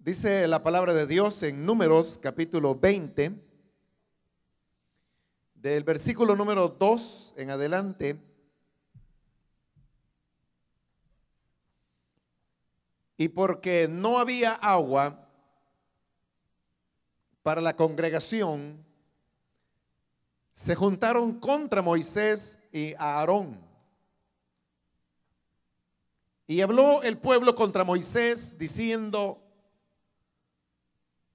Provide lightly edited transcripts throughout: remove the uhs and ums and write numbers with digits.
Dice la palabra de Dios en Números capítulo 20, del versículo número 2 en adelante. Y porque no había agua para la congregación, se juntaron contra Moisés y Aarón. Y habló el pueblo contra Moisés diciendo: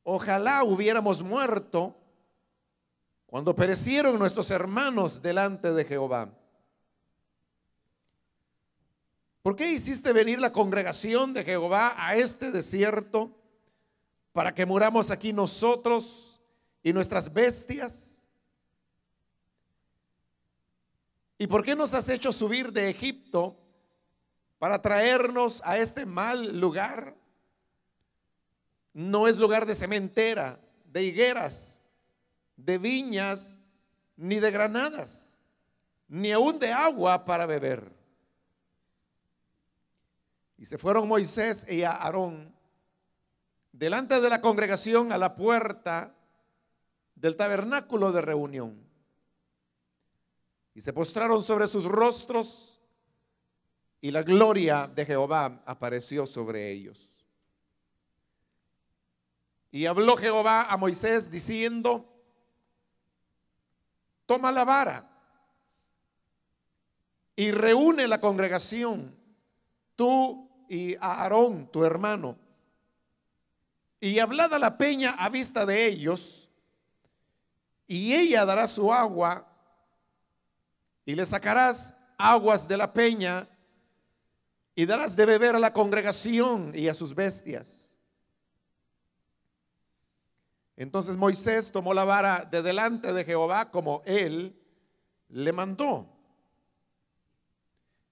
ojalá hubiéramos muerto cuando perecieron nuestros hermanos delante de Jehová. ¿Por qué hiciste venir la congregación de Jehová a este desierto para que muramos aquí nosotros y nuestras bestias? ¿Y por qué nos has hecho subir de Egipto para traernos a este mal lugar? No es lugar de sementera, de higueras, de viñas, ni de granadas, ni aún de agua para beber. Y se fueron Moisés y Aarón delante de la congregación a la puerta del tabernáculo de reunión. Y se postraron sobre sus rostros, y la gloria de Jehová apareció sobre ellos. Y habló Jehová a Moisés diciendo: toma la vara y reúne la congregación, tú y Aarón tu hermano, y hablad a la peña a vista de ellos, y ella dará su agua, y le sacarás aguas de la peña, y darás de beber a la congregación y a sus bestias. Entonces Moisés tomó la vara de delante de Jehová como él le mandó.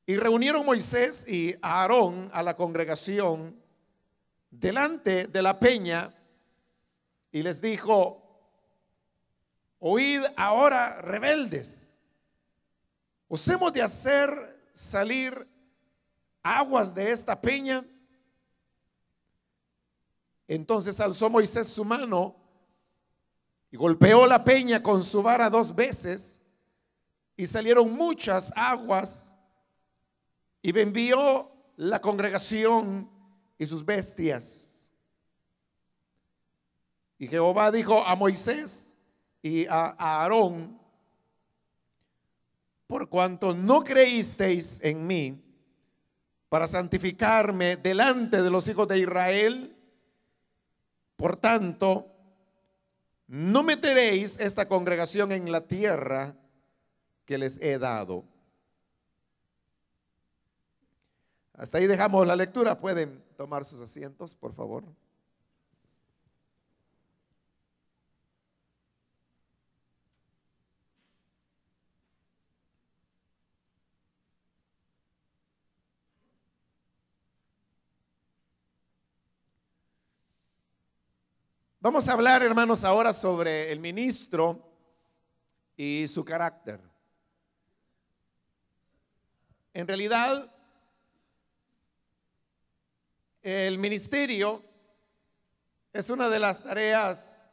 Y reunieron Moisés y Aarón a la congregación delante de la peña, y les dijo: oíd ahora, rebeldes, ¿os hemos de hacer salir aguas de esta peña? Entonces alzó Moisés su mano y golpeó la peña con su vara 2 veces, y salieron muchas aguas, y bebió la congregación y sus bestias. Y Jehová dijo a Moisés y a Aarón: por cuanto no creísteis en mí para santificarme delante de los hijos de Israel, por tanto no meteréis esta congregación en la tierra que les he dado. Hasta ahí dejamos la lectura. Pueden tomar sus asientos, por favor. Vamos a hablar, hermanos, ahora sobre el ministro y su carácter. En realidad, el ministerio es una de las tareas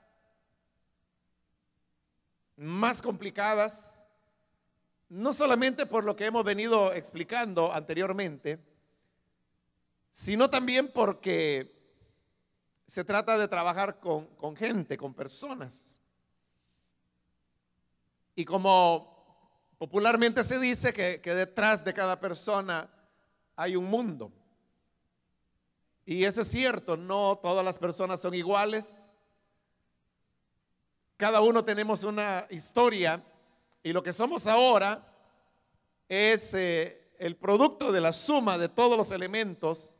más complicadas, no solamente por lo que hemos venido explicando anteriormente, sino también porque se trata de trabajar con gente, con personas. Y como popularmente se dice que detrás de cada persona hay un mundo. Y eso es cierto, no todas las personas son iguales. Cada uno tenemos una historia, y lo que somos ahora es el producto de la suma de todos los elementos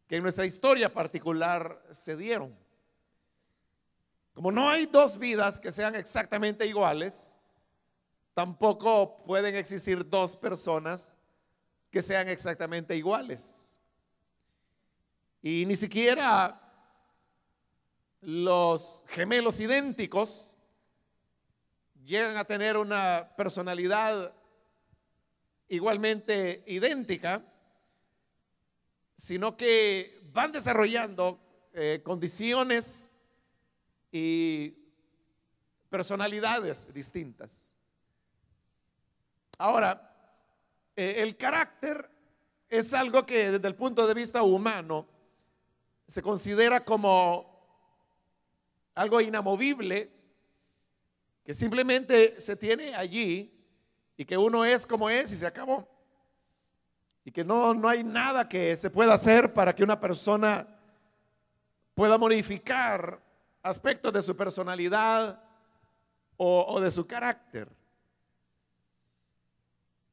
que en nuestra historia particular se dieron. Como no hay 2 vidas que sean exactamente iguales, tampoco pueden existir 2 personas que sean exactamente iguales. Y ni siquiera los gemelos idénticos llegan a tener una personalidad igualmente idéntica, sino que van desarrollando condiciones y personalidades distintas. Ahora, el carácter es algo que desde el punto de vista humano se considera como algo inamovible, que simplemente se tiene allí y que uno es como es y se acabó. Y que no hay nada que se pueda hacer para que una persona pueda modificar aspectos de su personalidad o de su carácter.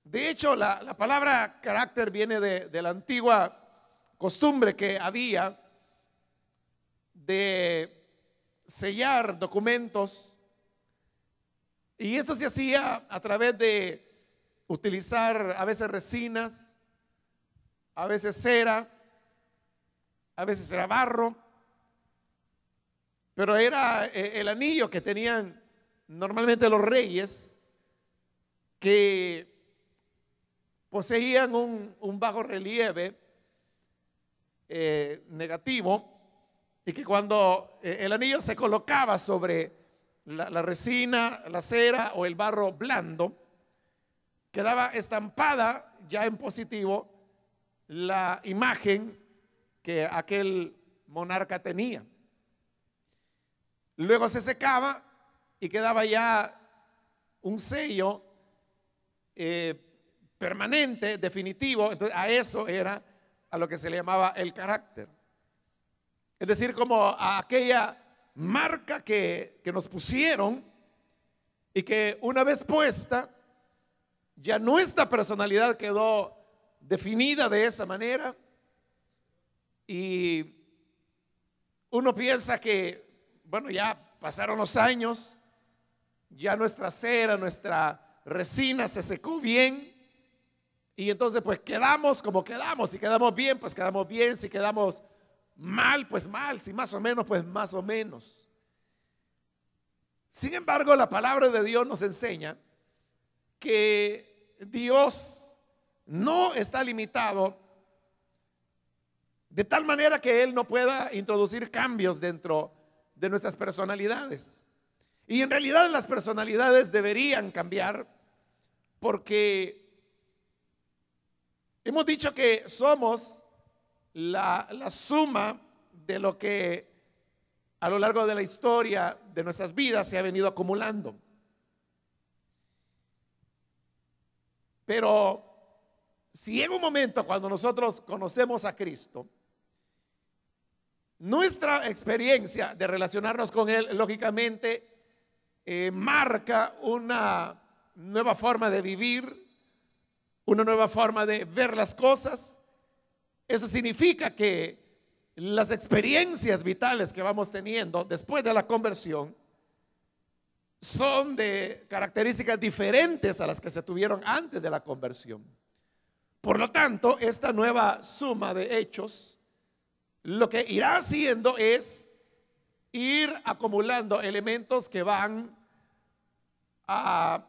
De hecho, la palabra carácter viene de la antigua costumbre que había de sellar documentos, y esto se hacía a través de utilizar a veces resinas, a veces cera, a veces era barro, pero era el anillo que tenían normalmente los reyes, que poseían un bajo relieve negativo, y que cuando el anillo se colocaba sobre la resina, la cera o el barro blando, quedaba estampada ya en positivo la imagen que aquel monarca tenía. Luego se secaba y quedaba ya un sello permanente, definitivo. Entonces a eso era a lo que se le llamaba el carácter. Es decir, como a aquella marca que nos pusieron, y que una vez puesta, ya nuestra personalidad quedó definida de esa manera. Y uno piensa que, bueno, ya pasaron los años, ya nuestra cera, nuestra resina se secó bien, y entonces pues quedamos como quedamos. Si quedamos bien, pues quedamos bien. Si quedamos mal, pues mal. Si más o menos, pues más o menos. Sin embargo, la palabra de Dios nos enseña que Dios no está limitado de tal manera que Él no pueda introducir cambios dentro de nuestras personalidades. Y en realidad las personalidades deberían cambiar, porque hemos dicho que somos la suma de lo que a lo largo de la historia de nuestras vidas se ha venido acumulando. Pero si en un momento, cuando nosotros conocemos a Cristo, nuestra experiencia de relacionarnos con Él, lógicamente, marca una nueva forma de vivir, una nueva forma de ver las cosas. Eso significa que las experiencias vitales que vamos teniendo después de la conversión son de características diferentes a las que se tuvieron antes de la conversión. Por lo tanto, esta nueva suma de hechos lo que irá haciendo es ir acumulando elementos que van a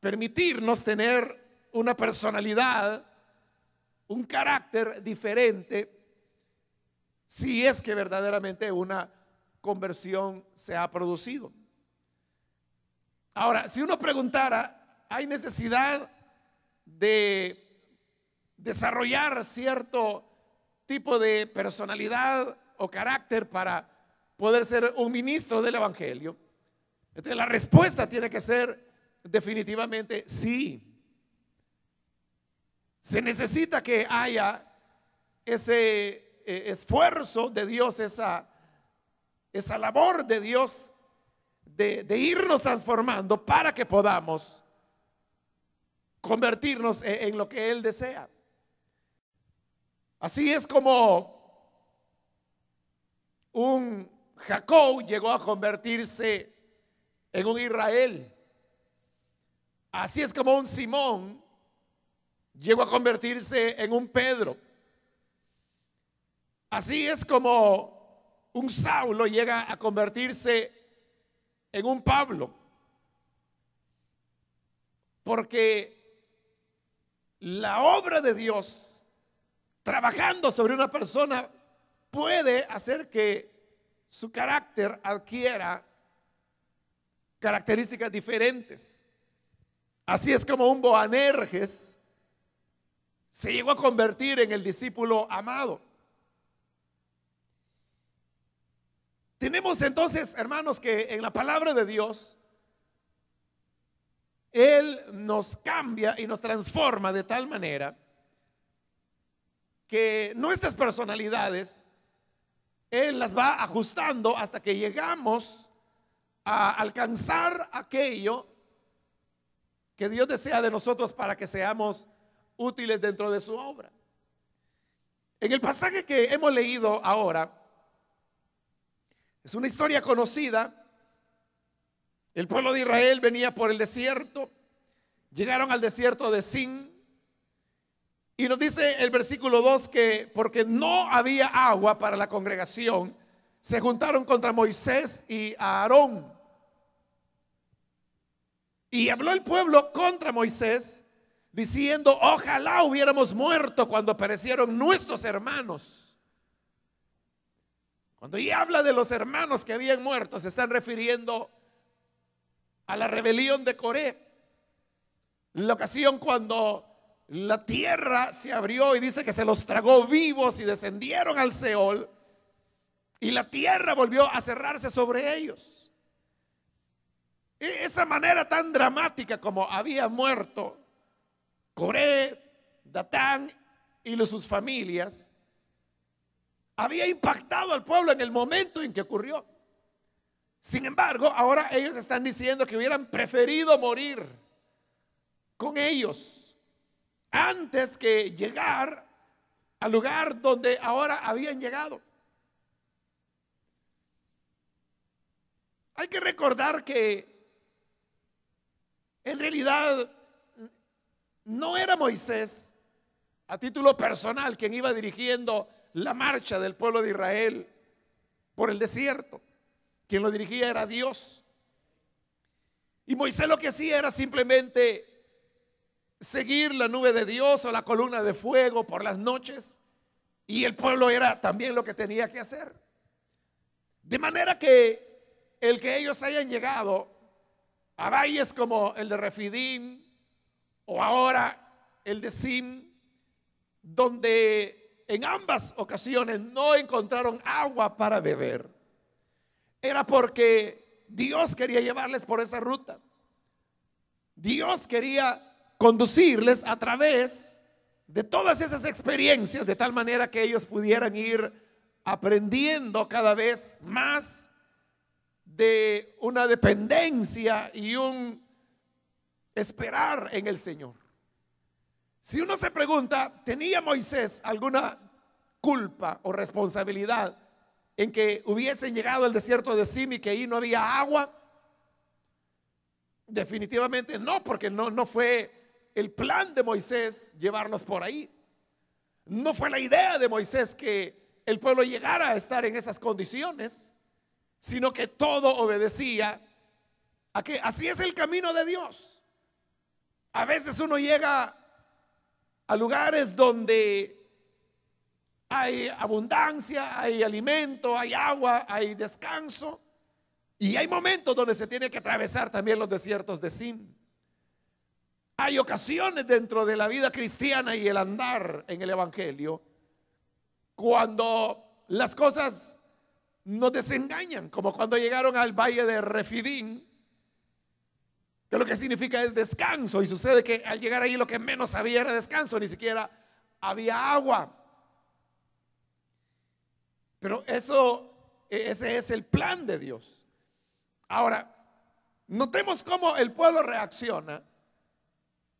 permitirnos tener una personalidad, un carácter diferente, si es que verdaderamente una conversión se ha producido. Ahora, si uno preguntara, ¿hay necesidad de desarrollar cierto tipo de personalidad o carácter para poder ser un ministro del evangelio? Entonces la respuesta tiene que ser definitivamente sí. Se necesita que haya ese esfuerzo de Dios, esa labor de Dios de irnos transformando para que podamos convertirnos en lo que Él desea. Así es como un Jacob llegó a convertirse en un Israel. Así es como un Simón llegó a convertirse en un Pedro. Así es como un Saulo llega a convertirse en un Pablo. Porque la obra de Dios trabajando sobre una persona puede hacer que su carácter adquiera características diferentes. Así es como un Boanerges se llegó a convertir en el discípulo amado. Tenemos entonces, hermanos, que en la palabra de Dios Él nos cambia y nos transforma de tal manera que nuestras personalidades Él las va ajustando hasta que llegamos a alcanzar aquello que Dios desea de nosotros para que seamos útiles dentro de su obra. En el pasaje que hemos leído ahora, es una historia conocida. El pueblo de Israel venía por el desierto, llegaron al desierto de Sin, y nos dice el versículo 2 que porque no había agua para la congregación, se juntaron contra Moisés y Aarón. Y habló el pueblo contra Moisés, diciendo: ojalá hubiéramos muerto cuando perecieron nuestros hermanos. Cuando ella habla de los hermanos que habían muerto, se están refiriendo a la rebelión de Coré, la ocasión cuando la tierra se abrió y dice que se los tragó vivos y descendieron al Seol, y la tierra volvió a cerrarse sobre ellos. Esa manera tan dramática como había muerto Coré, Datán y sus familias, había impactado al pueblo en el momento en que ocurrió. Sin embargo, ahora ellos están diciendo que hubieran preferido morir con ellos antes que llegar al lugar donde ahora habían llegado. Hay que recordar que en realidad no era Moisés a título personal quien iba dirigiendo la marcha del pueblo de Israel por el desierto. Quien lo dirigía era Dios. Y Moisés lo que hacía era simplemente seguir la nube de Dios o la columna de fuego por las noches, y el pueblo era también lo que tenía que hacer. De manera que el que ellos hayan llegado a valles como el de Refidim o ahora el de Sim, donde en ambas ocasiones no encontraron agua para beber, era porque Dios quería llevarles por esa ruta. Dios quería conducirles a través de todas esas experiencias, de tal manera que ellos pudieran ir aprendiendo cada vez más de una dependencia y un esperar en el Señor. Si uno se pregunta, ¿tenía Moisés alguna culpa o responsabilidad en que hubiesen llegado al desierto de Sin y que ahí no había agua? Definitivamente no, porque no fue el plan de Moisés llevarlos por ahí. No fue la idea de Moisés que el pueblo llegara a estar en esas condiciones, sino que todo obedecía a que así es el camino de Dios. A veces uno llega a lugares donde hay abundancia, hay alimento, hay agua, hay descanso, y hay momentos donde se tiene que atravesar también los desiertos de Sin. Hay ocasiones dentro de la vida cristiana y el andar en el evangelio cuando las cosas nos desengañan, como cuando llegaron al valle de Refidim, que lo que significa es descanso, y sucede que al llegar ahí lo que menos había era descanso, ni siquiera había agua. Pero ese es el plan de Dios. Ahora, notemos cómo el pueblo reacciona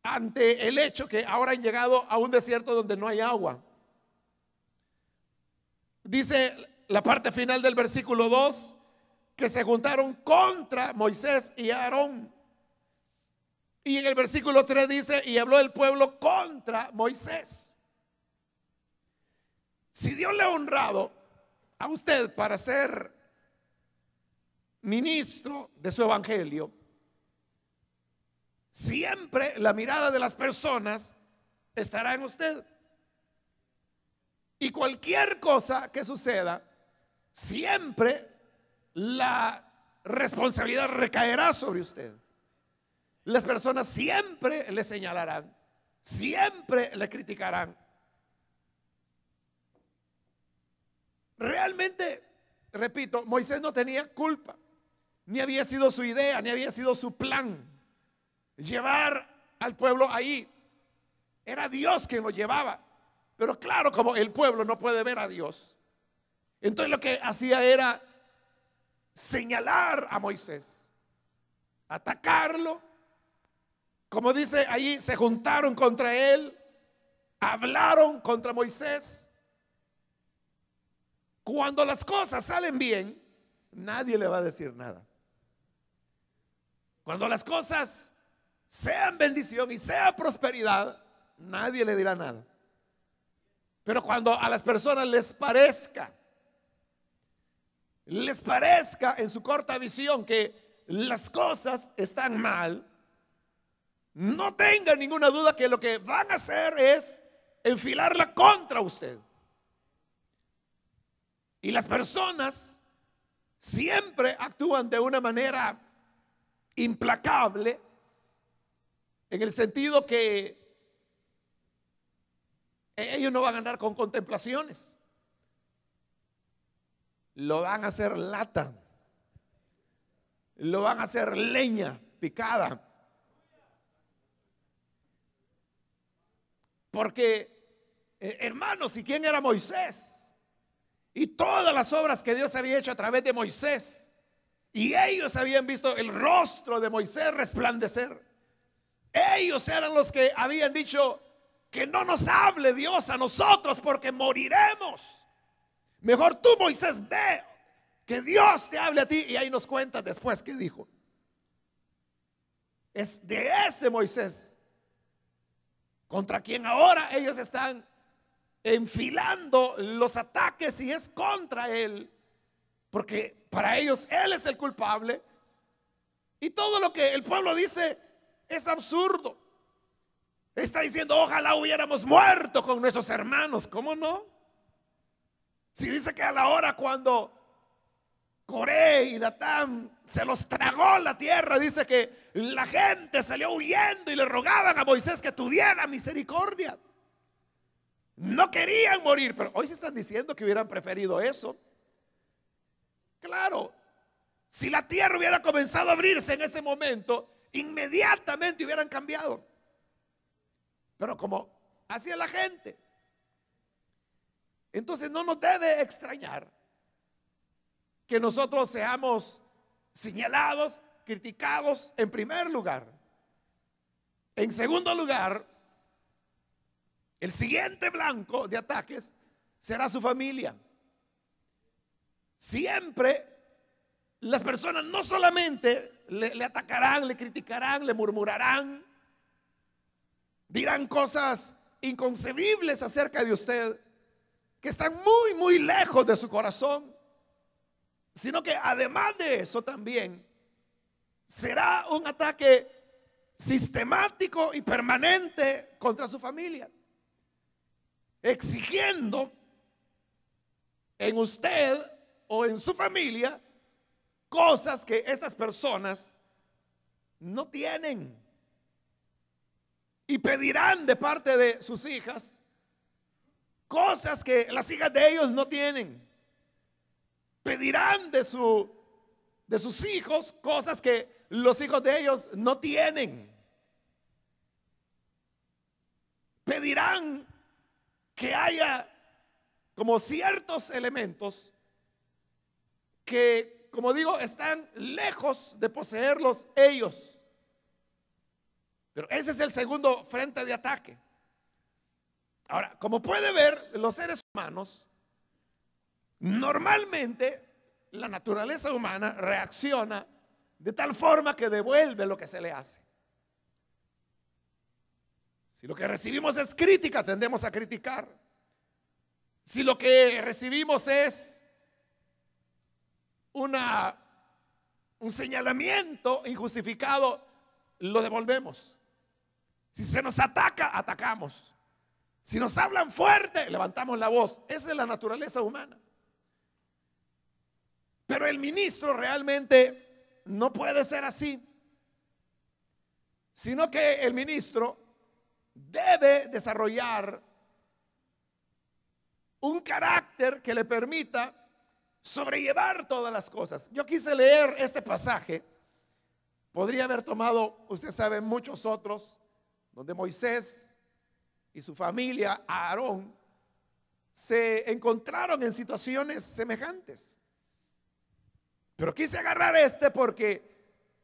ante el hecho que ahora han llegado a un desierto donde no hay agua. Dice la parte final del versículo 2 que se juntaron contra Moisés y Aarón. Y en el versículo 3 dice: y habló el pueblo contra Moisés. Si Dios le ha honrado a usted para ser ministro de su evangelio, siempre la mirada de las personas estará en usted. Y cualquier cosa que suceda, siempre la responsabilidad recaerá sobre usted. Las personas siempre le señalarán, siempre le criticarán. Realmente, repito, Moisés no tenía culpa, ni había sido su idea, ni había sido su plan llevar al pueblo ahí. Era Dios quien lo llevaba. Pero claro, como el pueblo no puede ver a Dios, entonces lo que hacía era señalar a Moisés, atacarlo. Como dice ahí, se juntaron contra él, hablaron contra Moisés. Cuando las cosas salen bien, nadie le va a decir nada. Cuando las cosas sean bendición y sea prosperidad, nadie le dirá nada. Pero cuando a las personas les parezca en su corta visión que las cosas están mal, no tengan ninguna duda que lo que van a hacer es enfilarla contra usted. Y las personas siempre actúan de una manera implacable, en el sentido que ellos no van a andar con contemplaciones, lo van a hacer lata, lo van a hacer leña picada. Porque, hermanos, ¿y quién era Moisés? Y todas las obras que Dios había hecho a través de Moisés, y ellos habían visto el rostro de Moisés resplandecer. Ellos eran los que habían dicho: que no nos hable Dios a nosotros porque moriremos. Mejor tú, Moisés, ve, que Dios te hable a ti. Y ahí nos cuentas después qué dijo. Es de ese Moisés contra quien ahora ellos están enfilando los ataques, y es contra él, porque para ellos él es el culpable. Y todo lo que el pueblo dice es absurdo. Está diciendo: ojalá hubiéramos muerto con nuestros hermanos. ¿Cómo no? Si dice que a la hora cuando Coré y Datán se los tragó la tierra, dice que la gente salió huyendo y le rogaban a Moisés que tuviera misericordia. No querían morir, pero hoy se están diciendo que hubieran preferido eso. Claro, si la tierra hubiera comenzado a abrirse en ese momento, inmediatamente hubieran cambiado. Pero como hacía la gente, entonces no nos debe extrañar que nosotros seamos señalados, criticados en primer lugar. En segundo lugar, el siguiente blanco de ataques será su familia. Siempre las personas no solamente le atacarán, le criticarán, le murmurarán, dirán cosas inconcebibles acerca de usted, que están muy, muy lejos de su corazón, sino que además de eso también será un ataque sistemático y permanente contra su familia, exigiendo en usted o en su familia cosas que estas personas no tienen. Y pedirán de parte de sus hijas cosas que las hijas de ellos no tienen. Pedirán de sus hijos cosas que los hijos de ellos no tienen. Pedirán que haya como ciertos elementos que, como digo, están lejos de poseerlos ellos. Pero ese es el segundo frente de ataque. Ahora, como puede ver, los seres humanos, normalmente la naturaleza humana reacciona de tal forma que devuelve lo que se le hace. Si lo que recibimos es crítica, tendemos a criticar. Si lo que recibimos es un señalamiento injustificado, lo devolvemos. Si se nos ataca, atacamos. Si nos hablan fuerte, levantamos la voz. Esa es la naturaleza humana. Pero el ministro realmente no puede ser así, sino que el ministro debe desarrollar un carácter que le permita sobrellevar todas las cosas. Yo quise leer este pasaje. Podría haber tomado, usted sabe, muchos otros, donde Moisés y su familia, Aarón, se encontraron en situaciones semejantes. Pero quise agarrar este porque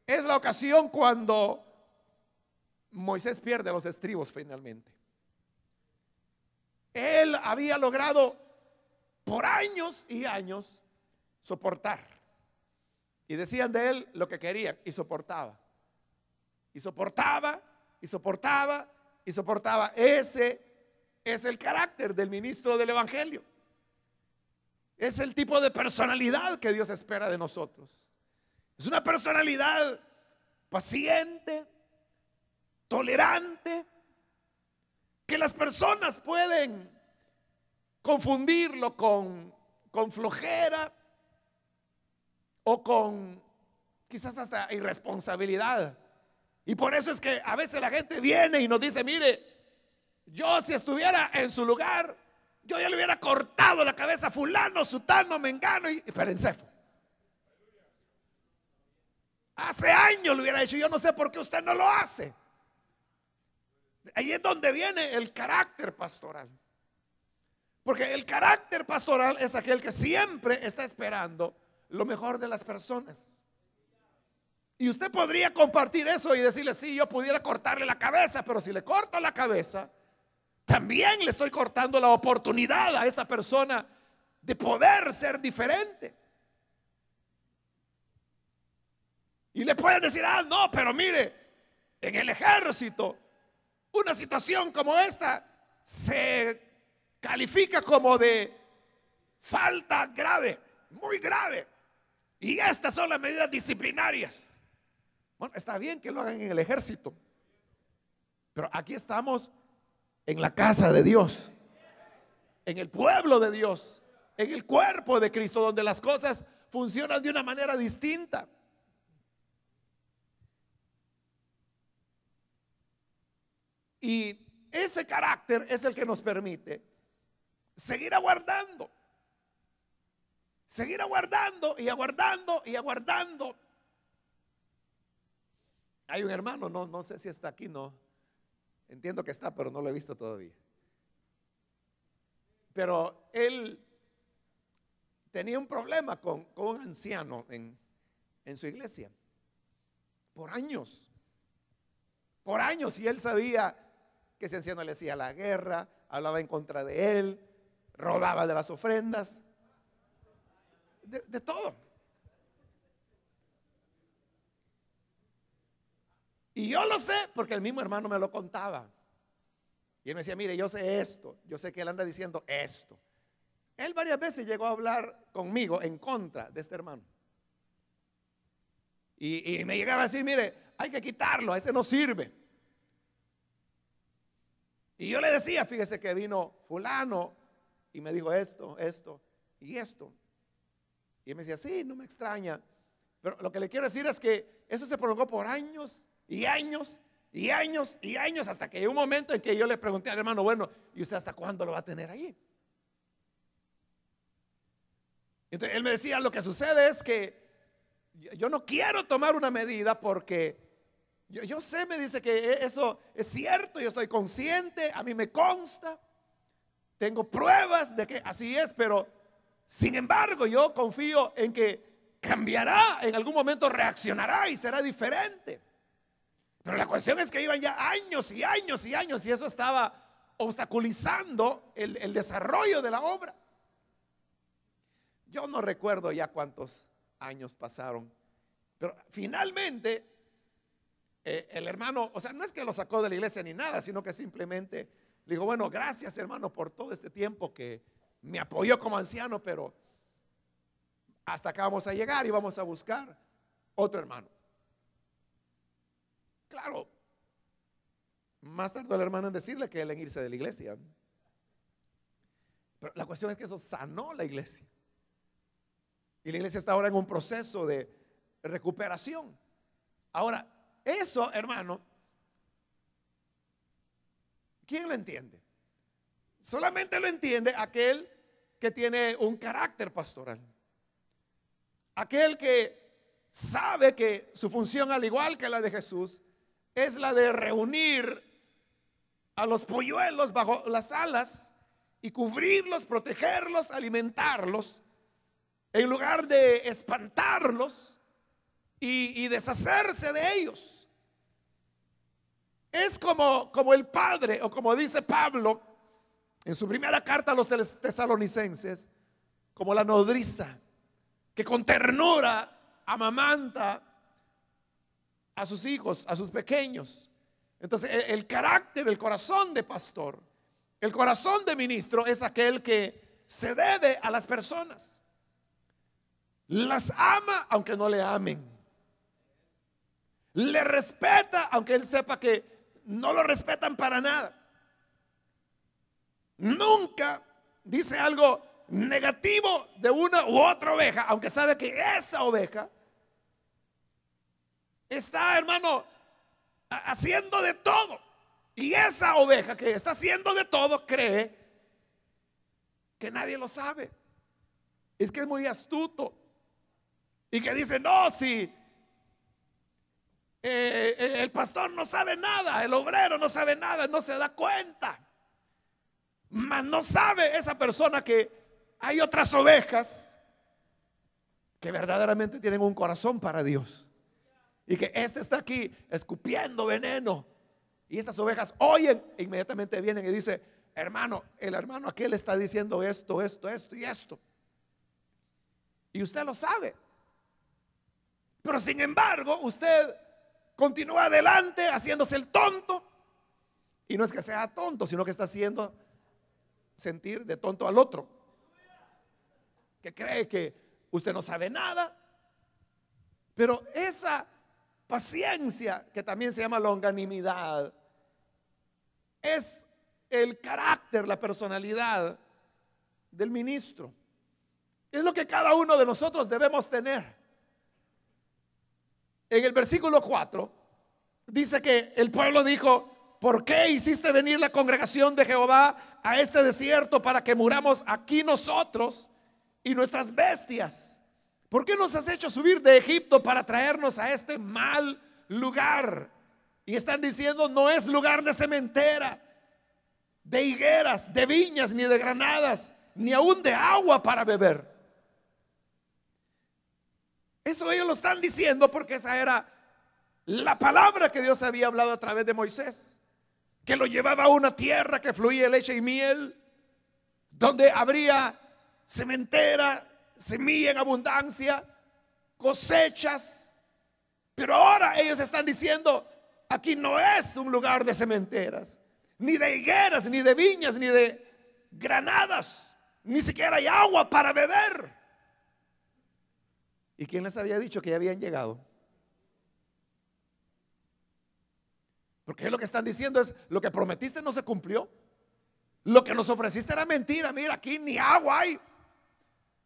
es la ocasión cuando Moisés pierde los estribos finalmente. Él había logrado por años y años soportar. Y decían de él lo que querían y soportaba. Y soportaba, y soportaba, y soportaba. Ese es el carácter del ministro del evangelio. Es el tipo de personalidad que Dios espera de nosotros. Es una personalidad paciente, tolerante, que las personas pueden confundirlo con flojera o con quizás hasta irresponsabilidad. Y por eso es que a veces la gente viene y nos dice: mire, yo si estuviera en su lugar, yo ya le hubiera cortado la cabeza a fulano, sutano, mengano y perencefo. Hace años lo hubiera hecho. Yo no sé por qué usted no lo hace. Ahí es donde viene el carácter pastoral. Porque el carácter pastoral es aquel que siempre está esperando lo mejor de las personas. Y usted podría compartir eso y decirle: sí, yo pudiera cortarle la cabeza, pero si le corto la cabeza, también le estoy cortando la oportunidad a esta persona de poder ser diferente. Y le pueden decir: ah, no, pero mire, en el ejército una situación como esta se califica como de falta grave, muy grave, y estas son las medidas disciplinarias. Bueno, está bien que lo hagan en el ejército, pero aquí estamos en la casa de Dios, en el pueblo de Dios, en el cuerpo de Cristo, donde las cosas funcionan de una manera distinta. Y ese carácter es el que nos permite seguir aguardando y aguardando y aguardando. Hay un hermano, no sé si está aquí, no. Entiendo que está, pero no lo he visto todavía. Pero él tenía un problema con un anciano en su iglesia. Por años. Y él sabía que ese anciano le hacía la guerra, hablaba en contra de él, robaba de las ofrendas, de todo. Y yo lo sé porque el mismo hermano me lo contaba. Y él me decía: mire, yo sé esto, yo sé que él anda diciendo esto. Él varias veces llegó a hablar conmigo en contra de este hermano. Y me llegaba a decir: mire, hay que quitarlo, ese no sirve. Y yo le decía: fíjese que vino fulano y me dijo esto y esto. Y él me decía: sí, no me extraña. Pero lo que le quiero decir es que eso se prolongó por años y años y años y años, hasta que llegó un momento en que yo le pregunté al hermano: bueno, ¿y usted hasta cuándo lo va a tener ahí? Entonces él me decía: lo que sucede es que yo no quiero tomar una medida porque yo sé, me dice, que eso es cierto, yo estoy consciente, a mí me consta, tengo pruebas de que así es, pero sin embargo yo confío en que cambiará, en algún momento reaccionará y será diferente. Pero la cuestión es que iban ya años y años y años, y eso estaba obstaculizando el desarrollo de la obra. Yo no recuerdo ya cuántos años pasaron, pero finalmente el hermano, o sea, no es que lo sacó de la iglesia ni nada, sino que simplemente le dijo: bueno, gracias, hermano, por todo este tiempo que me apoyó como anciano, pero hasta acá vamos a llegar y vamos a buscar otro hermano. Claro, más tardó el hermano en decirle que él en irse de la iglesia. Pero la cuestión es que eso sanó la iglesia. Y la iglesia está ahora en un proceso de recuperación. Ahora, eso, hermano, ¿quién lo entiende? Solamente lo entiende aquel que tiene un carácter pastoral. Aquel que sabe que su función, al igual que la de Jesús, es la de reunir a los polluelos bajo las alas y cubrirlos, protegerlos, alimentarlos, en lugar de espantarlos y deshacerse de ellos. Es como el padre, o como dice Pablo en su primera carta a los tesalonicenses, como la nodriza que con ternura amamanta a sus hijos, a sus pequeños. Entonces el carácter, el corazón de pastor, el corazón de ministro es aquel que se debe a las personas, las ama aunque no le amen, le respeta aunque él sepa que no lo respetan para nada. Nunca dice algo negativo de una u otra oveja, aunque sabe que esa oveja está, hermano, haciendo de todo. Y esa oveja que está haciendo de todo cree que nadie lo sabe. Es que es muy astuto. Y que dice, no, si el pastor no sabe nada, el obrero no sabe nada, no se da cuenta. Mas no sabe esa persona que hay otras ovejas que verdaderamente tienen un corazón para Dios. Y que este está aquí escupiendo veneno. Y estas ovejas oyen e inmediatamente vienen y dicen, hermano, el hermano aquel está diciendo esto, esto, esto y esto. Y usted lo sabe. Pero sin embargo, usted continúa adelante haciéndose el tonto. Y no es que sea tonto, sino que está haciendo sentir de tonto al otro, que cree que usted no sabe nada. Pero esa paciencia, que también se llama longanimidad, es el carácter, la personalidad del ministro. Es lo que cada uno de nosotros debemos tener. En el versículo 4 dice que el pueblo dijo, ¿por qué hiciste venir la congregación de Jehová a este desierto para que muramos aquí nosotros y nuestras bestias? ¿Por qué nos has hecho subir de Egipto para traernos a este mal lugar? Y están diciendo, no es lugar de sementera, de higueras, de viñas, ni de granadas, ni aún de agua para beber. Eso ellos lo están diciendo porque esa era la palabra que Dios había hablado a través de Moisés, que lo llevaba a una tierra que fluía leche y miel, donde habría sementera, semilla en abundancia, cosechas. Pero ahora ellos están diciendo, aquí no es un lugar de sementeras, ni de higueras, ni de viñas, ni de granadas, ni siquiera hay agua para beber. ¿Y quién les había dicho que ya habían llegado? Porque lo que están diciendo es, lo que prometiste no se cumplió, lo que nos ofreciste era mentira. Mira, aquí ni agua hay,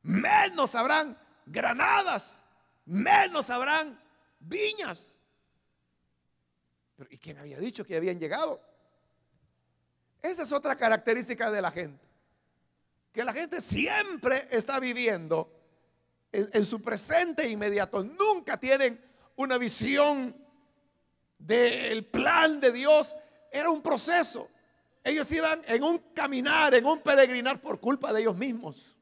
menos habrán granadas, menos habrán viñas. Pero ¿y quién había dicho que habían llegado? Esa es otra característica de la gente, que la gente siempre está viviendo en su presente inmediato. Nunca tienen una visión del plan de Dios. Era un proceso. Ellos iban en un caminar, en un peregrinar por culpa de ellos mismos,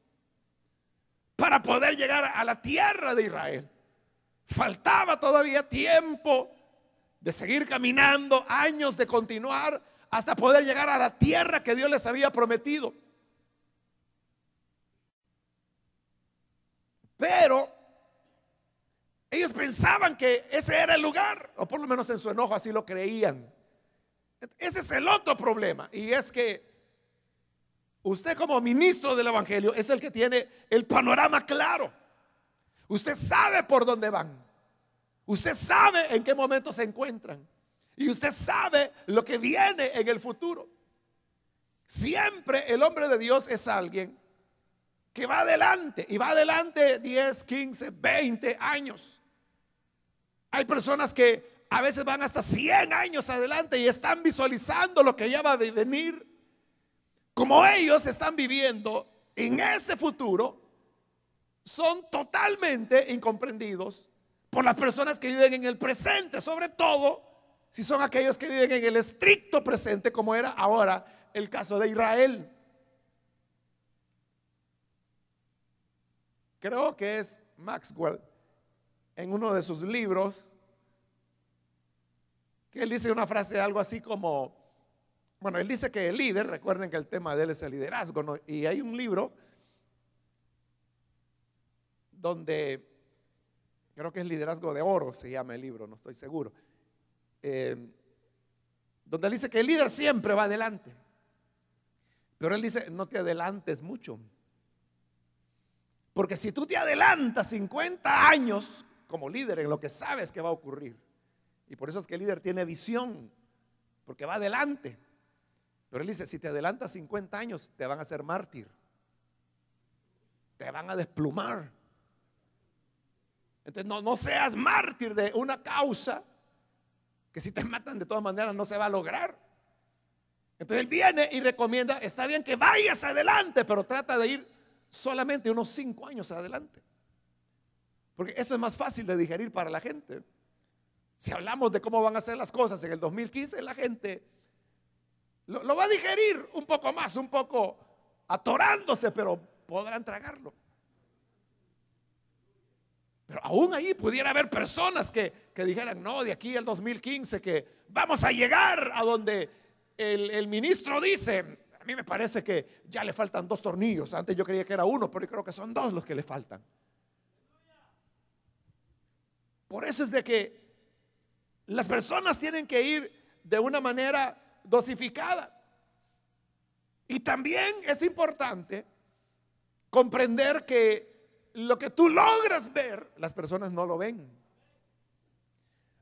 para poder llegar a la tierra de Israel. Faltaba todavía tiempo de seguir caminando, años de continuar hasta poder llegar a la tierra que Dios les había prometido. Pero ellos pensaban que ese era el lugar, o por lo menos en su enojo así lo creían. Ese es el otro problema, y es que usted como ministro del evangelio es el que tiene el panorama claro. Usted sabe por dónde van, usted sabe en qué momento se encuentran, y usted sabe lo que viene en el futuro. Siempre el hombre de Dios es alguien que va adelante y va adelante 10, 15, 20 años. Hay personas que a veces van hasta 100 años adelante y están visualizando lo que ya va a venir. Como ellos están viviendo en ese futuro, son totalmente incomprendidos por las personas que viven en el presente, sobre todo si son aquellos que viven en el estricto presente, como era ahora el caso de Israel. Creo que es Maxwell, en uno de sus libros, que él dice una frase algo así como, bueno, él dice que el líder, recuerden que el tema de él es el liderazgo, ¿no? Y hay un libro donde, creo que es Liderazgo de Oro, se llama el libro, no estoy seguro, donde él dice que el líder siempre va adelante, pero él dice, no te adelantes mucho, porque si tú te adelantas 50 años como líder en lo que sabes que va a ocurrir, y por eso es que el líder tiene visión, porque va adelante, pero él dice, si te adelantas 50 años, te van a hacer mártir, te van a desplumar. Entonces no seas mártir de una causa que si te matan de todas maneras no se va a lograr. Entonces él viene y recomienda, está bien que vayas adelante, pero trata de ir solamente unos 5 años adelante, porque eso es más fácil de digerir para la gente. Si hablamos de cómo van a ser las cosas en el 2015, la gente lo va a digerir un poco más, un poco atorándose, pero podrán tragarlo. Pero aún ahí pudiera haber personas que dijeran, no, de aquí al 2015 que vamos a llegar a donde el ministro dice. A mí me parece que ya le faltan 2 tornillos. Antes yo creía que era 1, pero yo creo que son 2 los que le faltan. Por eso es de que las personas tienen que ir de una manera dosificada. Y también es importante comprender que lo que tú logras ver, las personas no lo ven.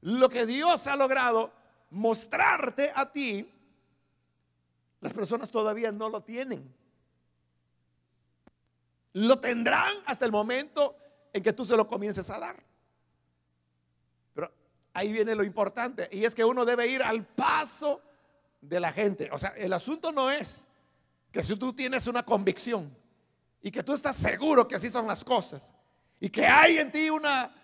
Lo que Dios ha logrado mostrarte a ti, las personas todavía no lo tienen. Lo tendrán hasta el momento en que tú se lo comiences a dar. Pero ahí viene lo importante, y es que uno debe ir al paso de la gente. O sea, el asunto no es que si tú tienes una convicción y que tú estás seguro que así son las cosas y que hay en ti una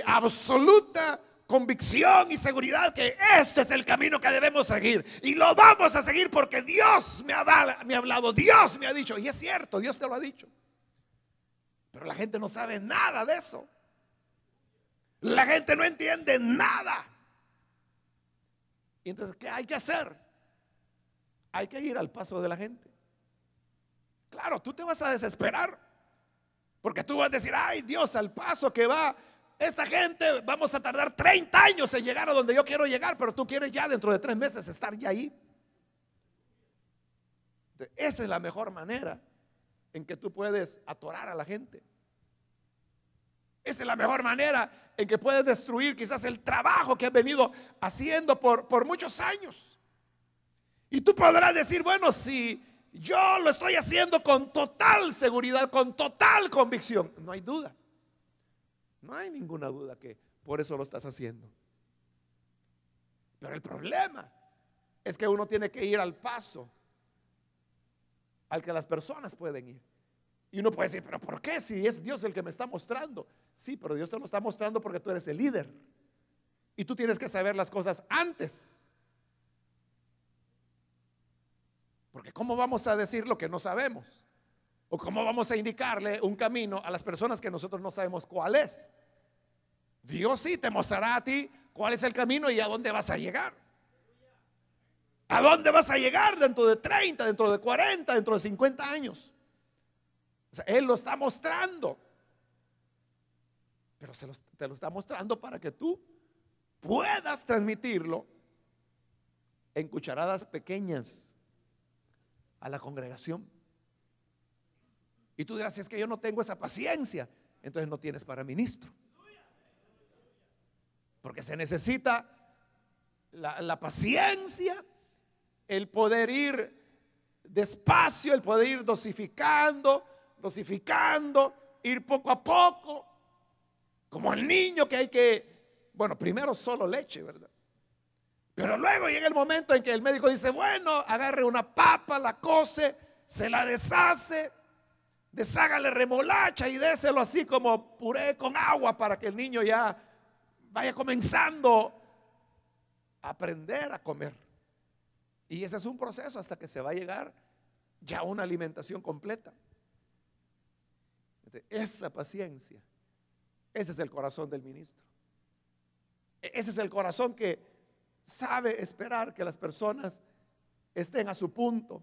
absoluta convicción y seguridad que este es el camino que debemos seguir y lo vamos a seguir porque Dios me ha hablado, Dios me ha dicho, y es cierto, Dios te lo ha dicho, pero la gente no sabe nada de eso. La gente no entiende nada. Y entonces, ¿qué hay que hacer? Hay que ir al paso de la gente. Claro, tú te vas a desesperar porque tú vas a decir, ay Dios, al paso que va esta gente vamos a tardar 30 años en llegar a donde yo quiero llegar, pero tú quieres ya dentro de 3 meses estar ya ahí. Esa es la mejor manera en que tú puedes atorar a la gente. Esa es la mejor manera en que puedes destruir quizás el trabajo que has venido haciendo por muchos años. Y tú podrás decir, bueno, si yo lo estoy haciendo con total seguridad, con total convicción, no hay duda. No hay ninguna duda que por eso lo estás haciendo. Pero el problema es que uno tiene que ir al paso al que las personas pueden ir. Y uno puede decir, pero ¿por qué? Si es Dios el que me está mostrando. Sí, pero Dios te lo está mostrando porque tú eres el líder. Y tú tienes que saber las cosas antes. Porque ¿cómo vamos a decir lo que no sabemos? ¿O cómo vamos a indicarle un camino a las personas que nosotros no sabemos cuál es? Dios sí te mostrará a ti cuál es el camino y a dónde vas a llegar. ¿A dónde vas a llegar dentro de 30, dentro de 40, dentro de 50 años? O sea, Él lo está mostrando. Pero te lo está mostrando para que tú puedas transmitirlo en cucharadas pequeñas a la congregación. Y tú dirás, si es que yo no tengo esa paciencia, entonces no tienes para ministro. Porque se necesita la paciencia, el poder ir despacio, el poder ir dosificando, ir poco a poco, como el niño que hay que, bueno, primero solo leche, ¿verdad? Pero luego llega el momento en que el médico dice, bueno, agarre una papa, la cose, se la deshace, deshágale remolacha y déselo así como puré con agua para que el niño ya vaya comenzando a aprender a comer. Y ese es un proceso hasta que se va a llegar ya a una alimentación completa. Esa paciencia, ese es el corazón del ministro. Ese es el corazón que sabe esperar que las personas estén a su punto.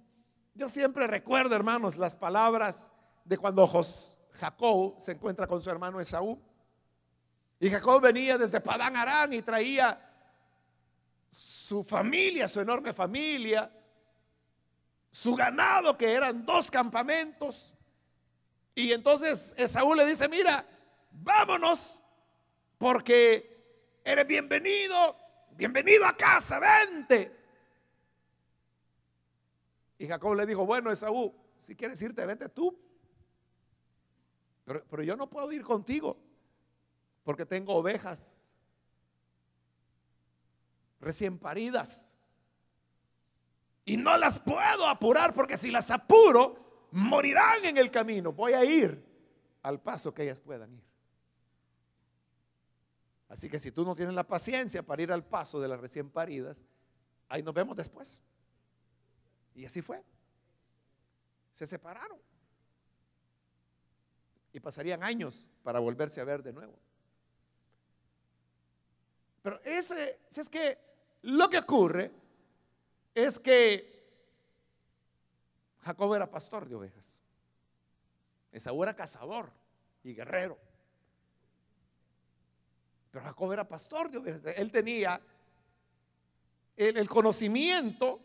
Yo siempre recuerdo, hermanos, las palabras de cuando Jacob se encuentra con su hermano Esaú. Y Jacob venía desde Padán Aram y traía su familia, su enorme familia, su ganado, que eran 2 campamentos. Y entonces Esaú le dice, mira, vámonos, porque eres bienvenido a casa, vente. Y Jacob le dijo, bueno, Esaú, si quieres irte, vete tú. Pero yo no puedo ir contigo, porque tengo ovejas recién paridas y no las puedo apurar, porque si las apuro morirán en el camino. Voy a ir al paso que ellas puedan ir. Así que si tú no tienes la paciencia para ir al paso de las recién paridas, ahí nos vemos después. Y así fue. Se separaron y pasarían años para volverse a ver de nuevo. Pero es que lo que ocurre es que Jacob era pastor de ovejas, Esaú era cazador y guerrero, pero Jacob era pastor de ovejas. Él tenía el conocimiento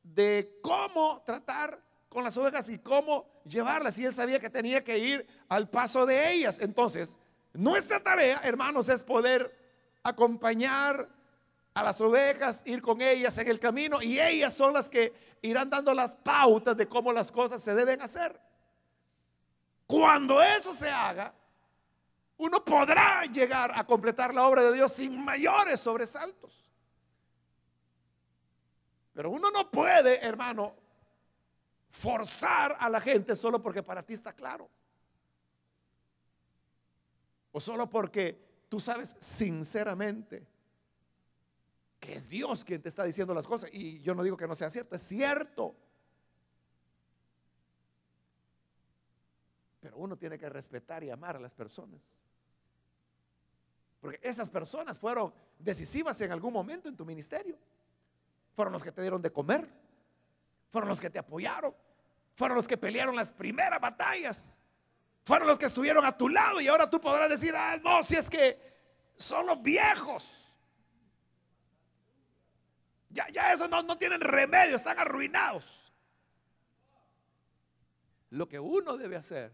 de cómo tratar con las ovejas y cómo llevarlas, y él sabía que tenía que ir al paso de ellas. Entonces, nuestra tarea, hermanos, es poder acompañar a las ovejas, ir con ellas en el camino, y ellas son las que irán dando las pautas de cómo las cosas se deben hacer. Cuando eso se haga, uno podrá llegar a completar la obra de Dios sin mayores sobresaltos. Pero uno no puede, hermano, forzar a la gente solo porque para ti está claro, o solo porque tú sabes sinceramente que es Dios quien te está diciendo las cosas. Y yo no digo que no sea cierto, es cierto. Pero uno tiene que respetar y amar a las personas, porque esas personas fueron decisivas en algún momento en tu ministerio. Fueron los que te dieron de comer, fueron los que te apoyaron, fueron los que pelearon las primeras batallas, fueron los que estuvieron a tu lado. Y ahora tú podrás decir, ah, no, si es que son los viejos, ya eso no tienen remedio, están arruinados. Lo que uno debe hacer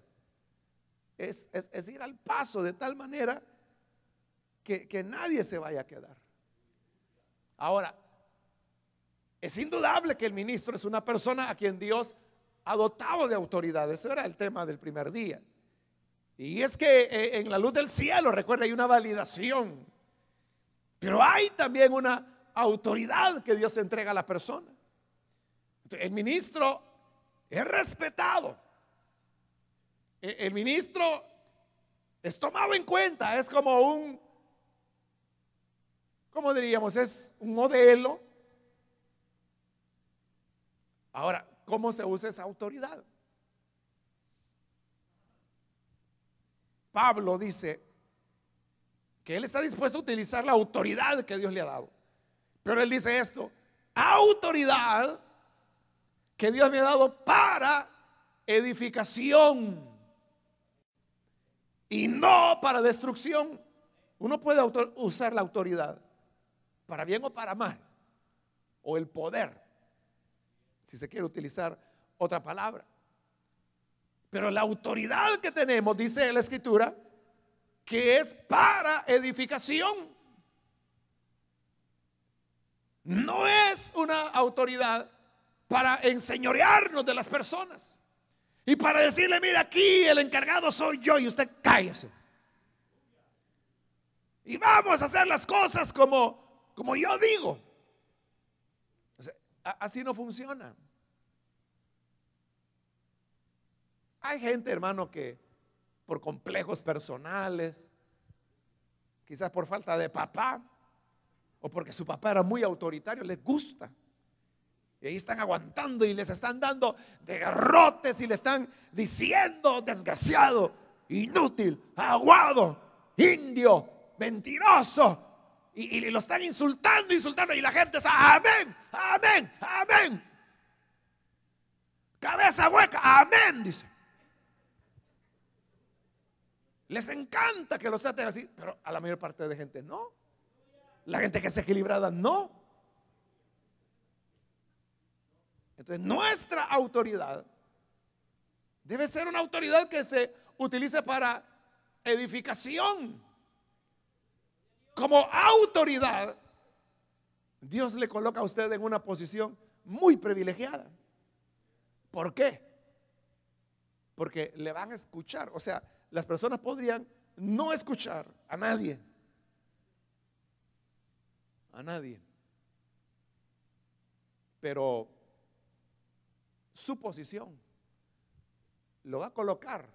es ir al paso de tal manera que nadie se vaya a quedar. Ahora, es indudable que el ministro es una persona a quien Dios ha dotado de autoridad. Ese era el tema del primer día. Y es que en la luz del cielo, recuerda, hay una validación, pero hay también una autoridad que Dios entrega a la persona. El ministro es respetado, el ministro es tomado en cuenta, es como ¿cómo diríamos? Es un modelo. Ahora, ¿cómo se usa esa autoridad? Pablo dice que él está dispuesto a utilizar la autoridad que Dios le ha dado. Pero él dice esto: autoridad que Dios me ha dado para edificación y no para destrucción. Uno puede usar la autoridad para bien o para mal, o el poder, si se quiere utilizar otra palabra. Pero la autoridad que tenemos, dice la Escritura, que es para edificación. No es una autoridad para enseñorearnos de las personas y para decirle, mira, aquí el encargado soy yo y usted cállese. Y vamos a hacer las cosas como yo digo. O sea, así no funciona. Hay gente, hermano, que por complejos personales, quizás por falta de papá, o porque su papá era muy autoritario, les gusta. Y ahí están aguantando y les están dando de garrotes y le están diciendo, desgraciado, inútil, aguado, indio, mentiroso. Y lo están insultando, insultando. Y la gente está, amén, amén, amén. Cabeza hueca, amén, dice. Les encanta que los traten así, pero a la mayor parte de gente no. La gente que es equilibrada no. Entonces nuestra autoridad debe ser una autoridad que se utilice para edificación. Como autoridad, Dios le coloca a usted en una posición muy privilegiada. ¿Por qué? Porque le van a escuchar. O sea, las personas podrían no escuchar a nadie. A nadie. Pero su posición lo va a colocar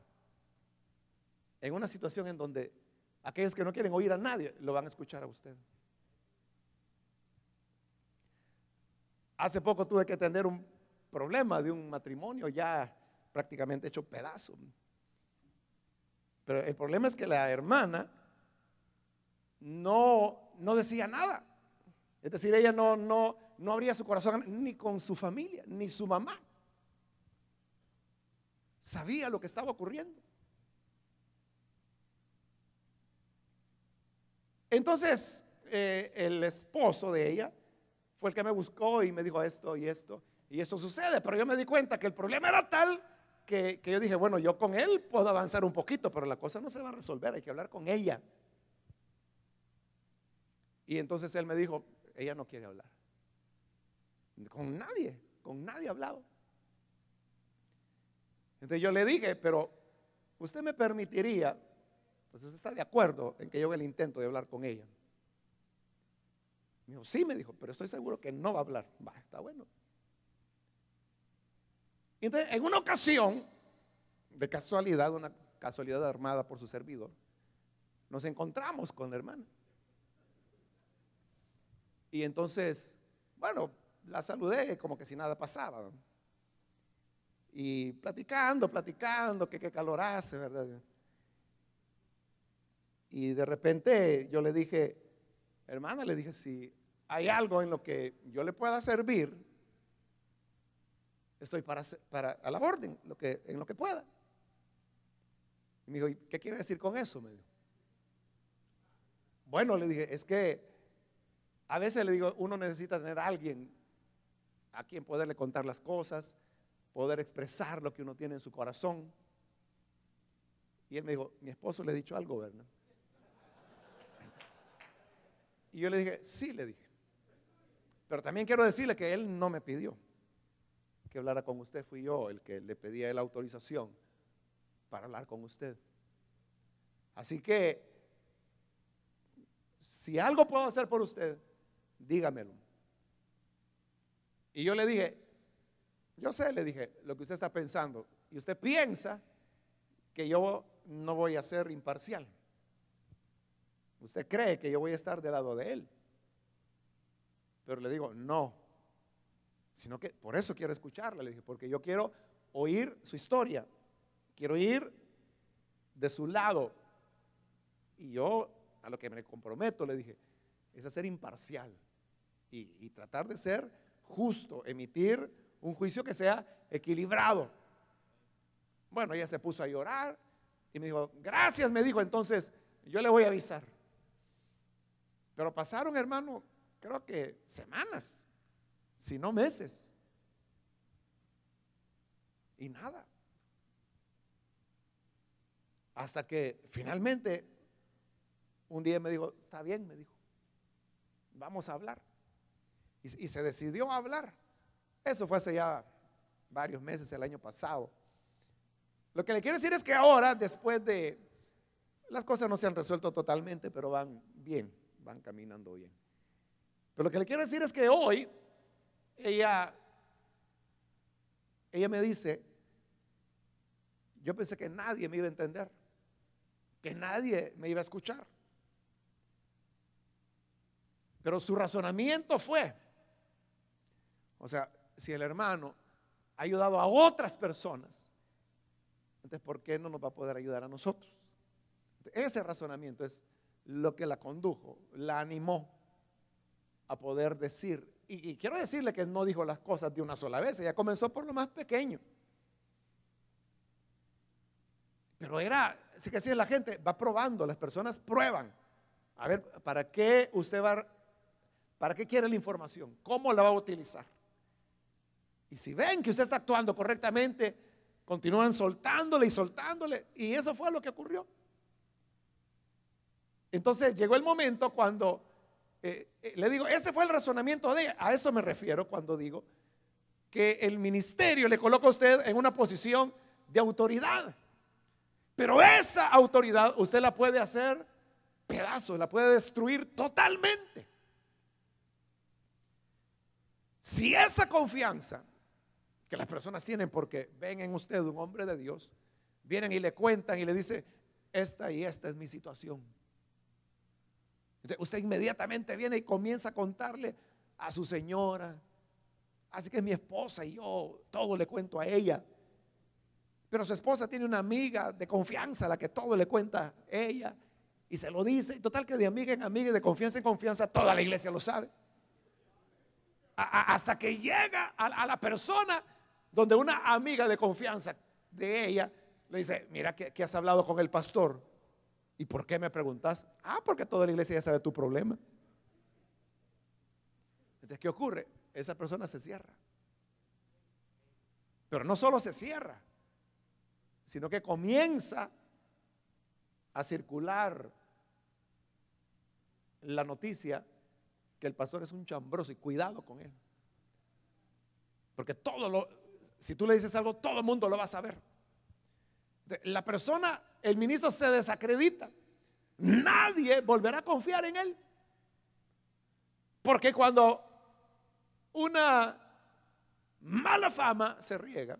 en una situación en donde aquellos que no quieren oír a nadie lo van a escuchar a usted. Hace poco tuve que atender un problema de un matrimonio ya prácticamente hecho pedazo. Pero el problema es que la hermana no decía nada. Es decir, ella no abría su corazón ni con su familia, ni su mamá. Sabía lo que estaba ocurriendo. Entonces, el esposo de ella fue el que me buscó y me dijo esto y esto. Y esto sucede, pero yo me di cuenta que el problema era tal que yo dije, bueno, yo con él puedo avanzar un poquito, pero la cosa no se va a resolver, hay que hablar con ella. Y entonces él me dijo, ella no quiere hablar. Con nadie ha hablado. Entonces yo le dije, pero usted me permitiría, pues usted está de acuerdo en que yo haga el intento de hablar con ella. Me dijo, sí, me dijo, pero estoy seguro que no va a hablar. Va, está bueno. Entonces, en una ocasión, de casualidad, una casualidad armada por su servidor, nos encontramos con la hermana. Y entonces, bueno, la saludé como que si nada pasaba. Y platicando, que qué calor hace, ¿verdad? Y de repente yo le dije, hermana, le dije, si hay algo en lo que yo le pueda servir, estoy para a la orden, en lo que pueda. Y me dijo, ¿y qué quiere decir con eso? Me dijo. Bueno, le dije, es que a veces le digo, uno necesita tener a alguien a quien poderle contar las cosas, poder expresar lo que uno tiene en su corazón. Y él me dijo, mi esposo le ha dicho algo, ¿verdad? Y yo le dije, sí, le dije. Pero también quiero decirle que él no me pidió que hablara con usted, fui yo el que le pedía la autorización para hablar con usted. Así que, si algo puedo hacer por usted, dígamelo. Y yo le dije, yo sé, le dije, lo que usted está pensando, y usted piensa que yo no voy a ser imparcial. Usted cree que yo voy a estar del lado de él. Pero le digo, no. Sino que por eso quiero escucharla, le dije, porque yo quiero oír su historia. Quiero ir de su lado. Y yo a lo que me comprometo, le dije, es a ser imparcial y tratar de ser justo, emitir un juicio que sea equilibrado. Bueno, ella se puso a llorar y me dijo, gracias, me dijo, entonces yo le voy a avisar. Pero pasaron, hermano, creo que semanas, si no meses, y nada. Hasta que finalmente un día me dijo, está bien, me dijo, vamos a hablar. Y se decidió a hablar. Eso fue hace ya varios meses, el año pasado. Lo que le quiero decir es que ahora, después de, las cosas no se han resuelto totalmente, pero van bien, van caminando bien. Pero lo que le quiero decir es que hoy ella me dice, yo pensé que nadie me iba a entender, que nadie me iba a escuchar. Pero su razonamiento fue, o sea, si el hermano ha ayudado a otras personas, entonces ¿por qué no nos va a poder ayudar a nosotros? Ese razonamiento es lo que la condujo, la animó a poder decir, y quiero decirle que no dijo las cosas de una sola vez, ella comenzó por lo más pequeño. Pero era, así que así es la gente, va probando, las personas prueban. A ver, ¿para qué para qué quiere la información? ¿Cómo la va a utilizar? Y si ven que usted está actuando correctamente, continúan soltándole y soltándole. Y eso fue lo que ocurrió. Entonces llegó el momento cuando, le digo, ese fue el razonamiento de ella. A eso me refiero cuando digo que el ministerio le coloca a usted en una posición de autoridad. Pero esa autoridad usted la puede hacer pedazos, la puede destruir totalmente. Si esa confianza que las personas tienen porque ven en usted un hombre de Dios, vienen y le cuentan y le dicen, esta y esta es mi situación. Entonces, usted inmediatamente viene y comienza a contarle a su señora, así que es mi esposa y yo todo le cuento a ella. Pero su esposa tiene una amiga de confianza a la que todo le cuenta a ella y se lo dice. Total que de amiga en amiga y de confianza en confianza toda la iglesia lo sabe. Hasta que llega a la persona donde una amiga de confianza de ella le dice, mira que has hablado con el pastor. ¿Y por qué me preguntas? Porque toda la iglesia ya sabe tu problema. Entonces, ¿qué ocurre? Esa persona se cierra. Pero no solo se cierra, sino que comienza a circular la noticia que el pastor es un chambroso y cuidado con él. Porque si tú le dices algo, todo el mundo lo va a saber. La persona, el ministro se desacredita. Nadie volverá a confiar en él. Porque cuando una mala fama se riega,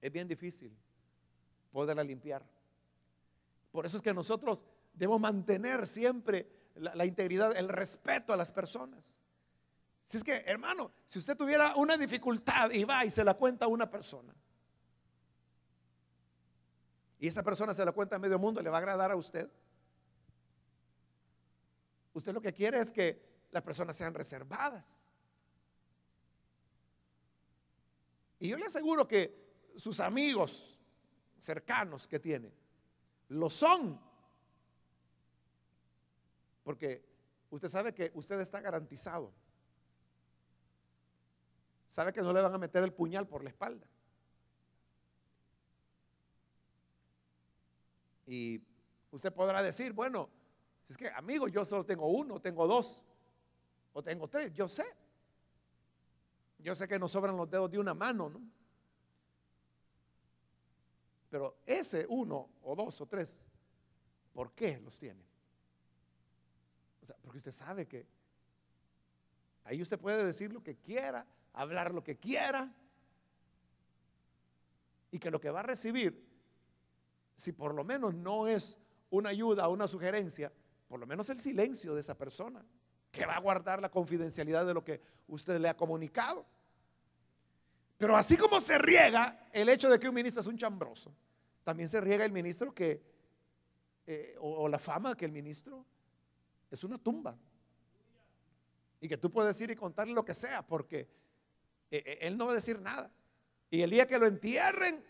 es bien difícil poderla limpiar. Por eso es que nosotros debemos mantener siempre la integridad, el respeto a las personas. Si es que, hermano, si usted tuviera una dificultad y va y se la cuenta a una persona, y esa persona se la cuenta a medio mundo, ¿le va a agradar a usted? Usted lo que quiere es que las personas sean reservadas. Y yo le aseguro que sus amigos cercanos que tiene lo son, porque usted sabe que usted está garantizado, sabe que no le van a meter el puñal por la espalda. Y usted podrá decir, bueno, si es que amigo, yo solo tengo uno, tengo dos o tengo tres, yo sé que nos sobran los dedos de una mano, ¿no? Pero ese uno o dos o tres, ¿por qué los tiene? O sea, porque usted sabe que ahí usted puede decir lo que quiera, hablar lo que quiera, y que lo que va a recibir, si por lo menos no es una ayuda o una sugerencia, por lo menos el silencio de esa persona, que va a guardar la confidencialidad de lo que usted le ha comunicado. Pero así como se riega el hecho de que un ministro es un chambroso, también se riega el ministro que, o la fama que el ministro es una tumba. Y que tú puedes ir y contarle lo que sea, porque él no va a decir nada. Y el día que lo entierren,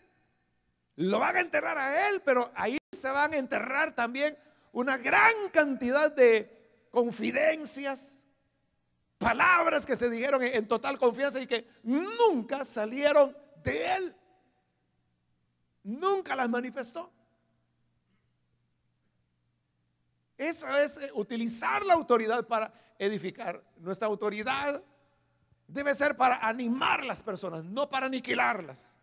lo van a enterrar a él, pero ahí se van a enterrar también una gran cantidad de confidencias, palabras que se dijeron en total confianza y que nunca salieron de él. Nunca las manifestó. Esa es utilizar la autoridad para edificar. Nuestra autoridad debe ser para animar a las personas, no para aniquilarlas.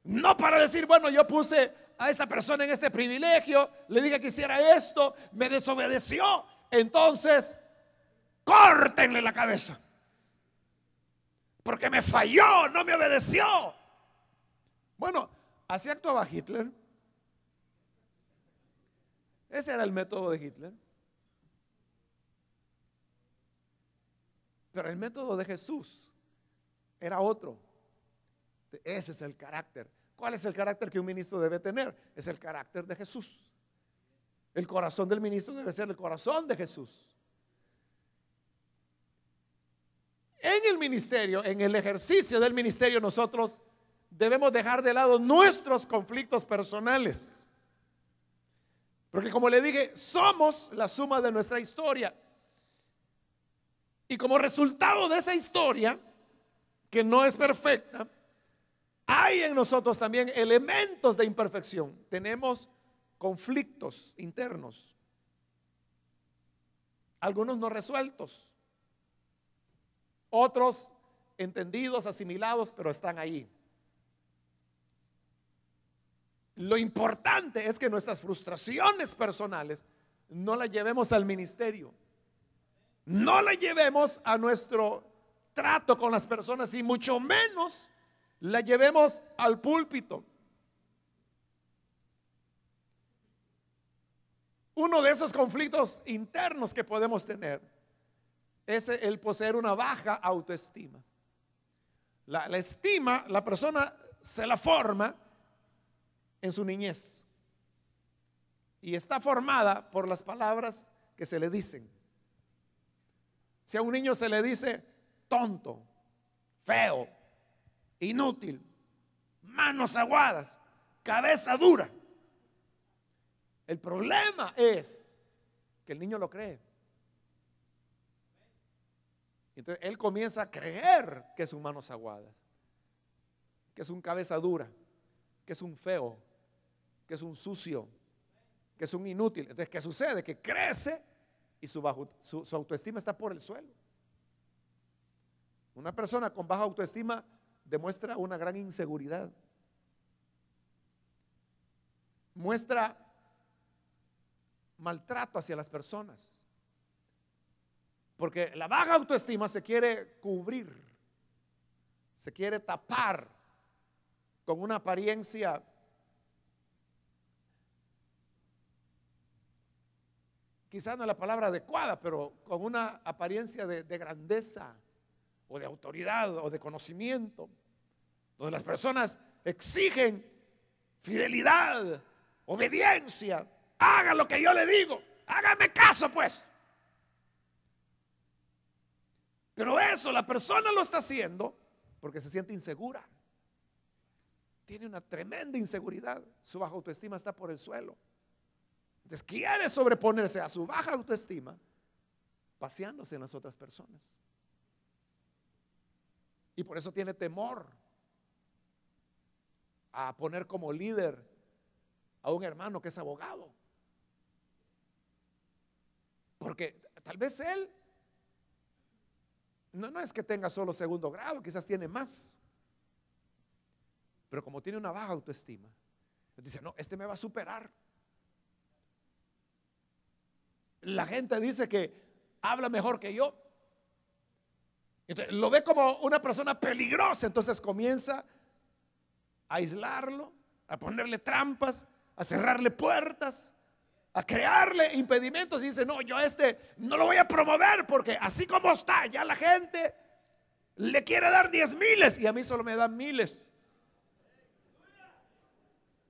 No para decir, bueno, yo puse a esta persona en este privilegio, le dije que hiciera esto, me desobedeció, entonces córtenle la cabeza. Porque me falló, no me obedeció. Bueno, así actuaba Hitler. Ese era el método de Hitler. Pero el método de Jesús era otro. Ese es el carácter. ¿Cuál es el carácter que un ministro debe tener? Es el carácter de Jesús. El corazón del ministro debe ser el corazón de Jesús. En el ministerio, en el ejercicio del ministerio, nosotros debemos dejar de lado nuestros conflictos personales. Porque como le dije, somos la suma de nuestra historia. Y como resultado de esa historia, que no es perfecta, hay en nosotros también elementos de imperfección. Tenemos conflictos internos, algunos no resueltos, otros entendidos, asimilados, pero están ahí. Lo importante es que nuestras frustraciones personales no las llevemos al ministerio, no las llevemos a nuestro trato con las personas y mucho menos la llevemos al púlpito. Uno de esos conflictos internos que podemos tener es el poseer una baja autoestima. La estima, la persona se la forma en su niñez y está formada por las palabras que se le dicen. Si a un niño se le dice tonto, feo, inútil, manos aguadas, cabeza dura, el problema es que el niño lo cree. Entonces él comienza a creer que es un manos aguadas, que es un cabeza dura, que es un feo, que es un sucio, que es un inútil. Entonces, ¿qué sucede? Que crece y su autoestima está por el suelo. Una persona con baja autoestima demuestra una gran inseguridad, muestra maltrato hacia las personas, porque la baja autoestima se quiere cubrir, se quiere tapar con una apariencia quizás no es la palabra adecuada, pero con una apariencia de grandeza o de autoridad o de conocimiento, donde las personas exigen fidelidad, obediencia. Haga lo que yo le digo, hágame caso pues. Pero eso la persona lo está haciendo porque se siente insegura, tiene una tremenda inseguridad, su baja autoestima está por el suelo. Entonces quiere sobreponerse a su baja autoestima paseándose en las otras personas. Y por eso tiene temor a poner como líder a un hermano que es abogado. Porque tal vez él no es que tenga solo segundo grado, quizás tiene más. Pero como tiene una baja autoestima, dice, no, este me va a superar. La gente dice que habla mejor que yo. Entonces, lo ve como una persona peligrosa, entonces comienza a aislarlo, a ponerle trampas, a cerrarle puertas, a crearle impedimentos y dice, no, yo a este no lo voy a promover porque así como está, ya la gente le quiere dar 10,000 y a mí solo me dan 1,000.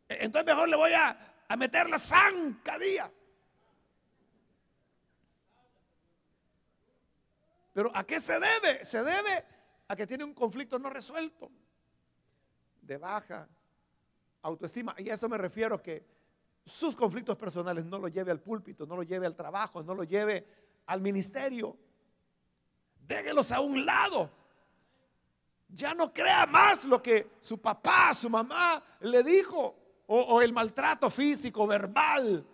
Entonces mejor le voy a meter la zancadilla. Pero ¿a qué se debe? Se debe a que tiene un conflicto no resuelto de baja autoestima. Y a eso me refiero, que sus conflictos personales no lo lleve al púlpito, no lo lleve al trabajo, no lo lleve al ministerio. Déjelos a un lado. Ya no crea más lo que su papá, su mamá le dijo, o el maltrato físico, verbal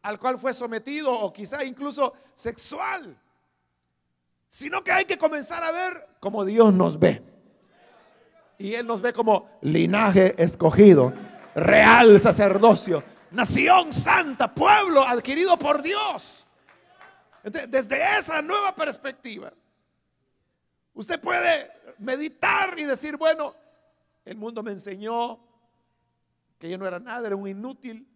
al cual fue sometido, o quizá incluso sexual. sino que hay que comenzar a ver como Dios nos ve. Y Él nos ve como linaje escogido, real sacerdocio, nación santa, pueblo adquirido por Dios. Entonces, desde esa nueva perspectiva, usted puede meditar y decir, bueno, el mundo me enseñó que yo no era nada, era un inútil.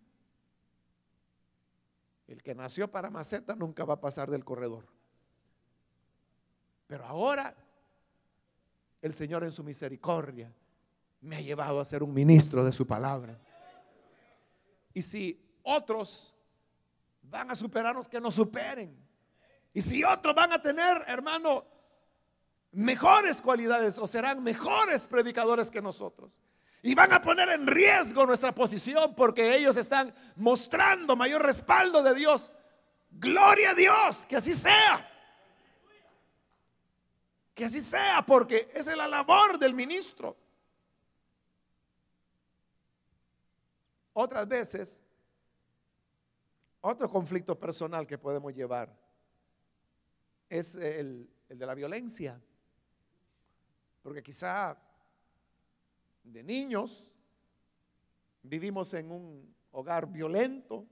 El que nació para maceta nunca va a pasar del corredor. Pero ahora el Señor en su misericordia me ha llevado a ser un ministro de su palabra. Y si otros van a superarnos, que nos superen. Y si otros van a tener, hermano, mejores cualidades o serán mejores predicadores que nosotros, y van a poner en riesgo nuestra posición porque ellos están mostrando mayor respaldo de Dios, gloria a Dios, que así sea. Que así sea, porque esa es la labor del ministro. Otras veces, otro conflicto personal que podemos llevar es el de la violencia. Porque quizá de niños vivimos en un hogar violento,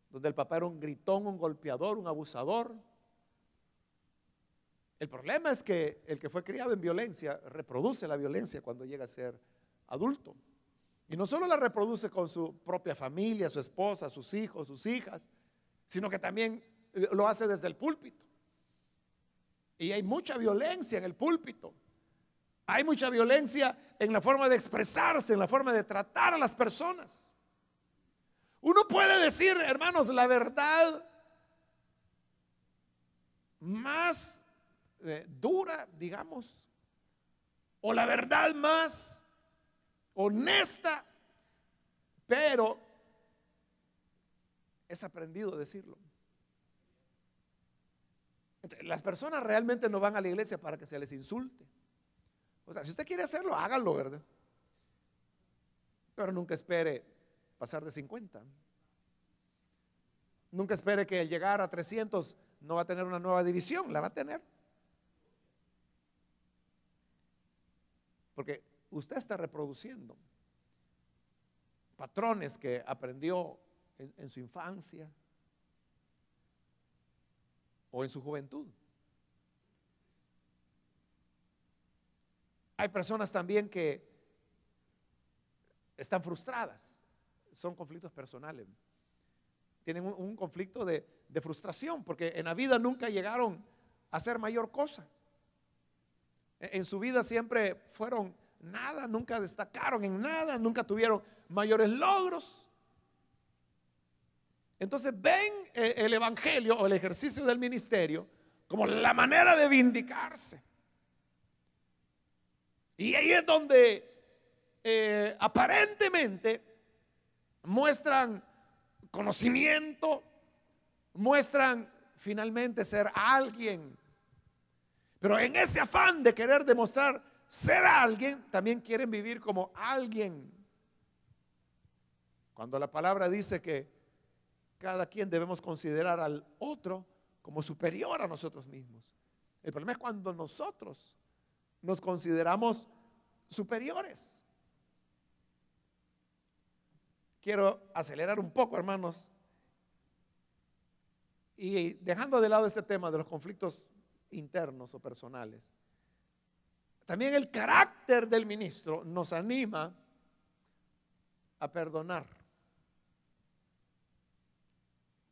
donde el papá era un gritón, un golpeador, un abusador. El problema es que el que fue criado en violencia reproduce la violencia cuando llega a ser adulto. Y no solo la reproduce con su propia familia, su esposa, sus hijos, sus hijas, sino que también lo hace desde el púlpito. Y hay mucha violencia en el púlpito. Hay mucha violencia en la forma de expresarse, en la forma de tratar a las personas. Uno puede decir, hermanos, la verdad más dura, digamos, o la verdad más honesta, pero es aprendido decirlo. Entonces, las personas realmente no van a la iglesia para que se les insulte. O sea, si usted quiere hacerlo, hágalo, ¿verdad? Pero nunca espere pasar de 50. Nunca espere que al llegar a 300 no va a tener una nueva división, la va a tener. Porque usted está reproduciendo patrones que aprendió en su infancia o en su juventud. Hay personas también que están frustradas, son conflictos personales. Tienen un conflicto de frustración porque en la vida nunca llegaron a ser mayor cosa. En su vida siempre fueron nada, nunca destacaron en nada, nunca tuvieron mayores logros. Entonces ven el evangelio o el ejercicio del ministerio como la manera de vindicarse. Y ahí es donde aparentemente muestran conocimiento, muestran finalmente ser alguien. Pero en ese afán de querer demostrar ser alguien, también quieren vivir como alguien. Cuando la palabra dice que cada quien debemos considerar al otro como superior a nosotros mismos. El problema es cuando nosotros nos consideramos superiores. Quiero acelerar un poco, hermanos, y dejando de lado este tema de los conflictos internos o personales, también el carácter del ministro nos anima a perdonar,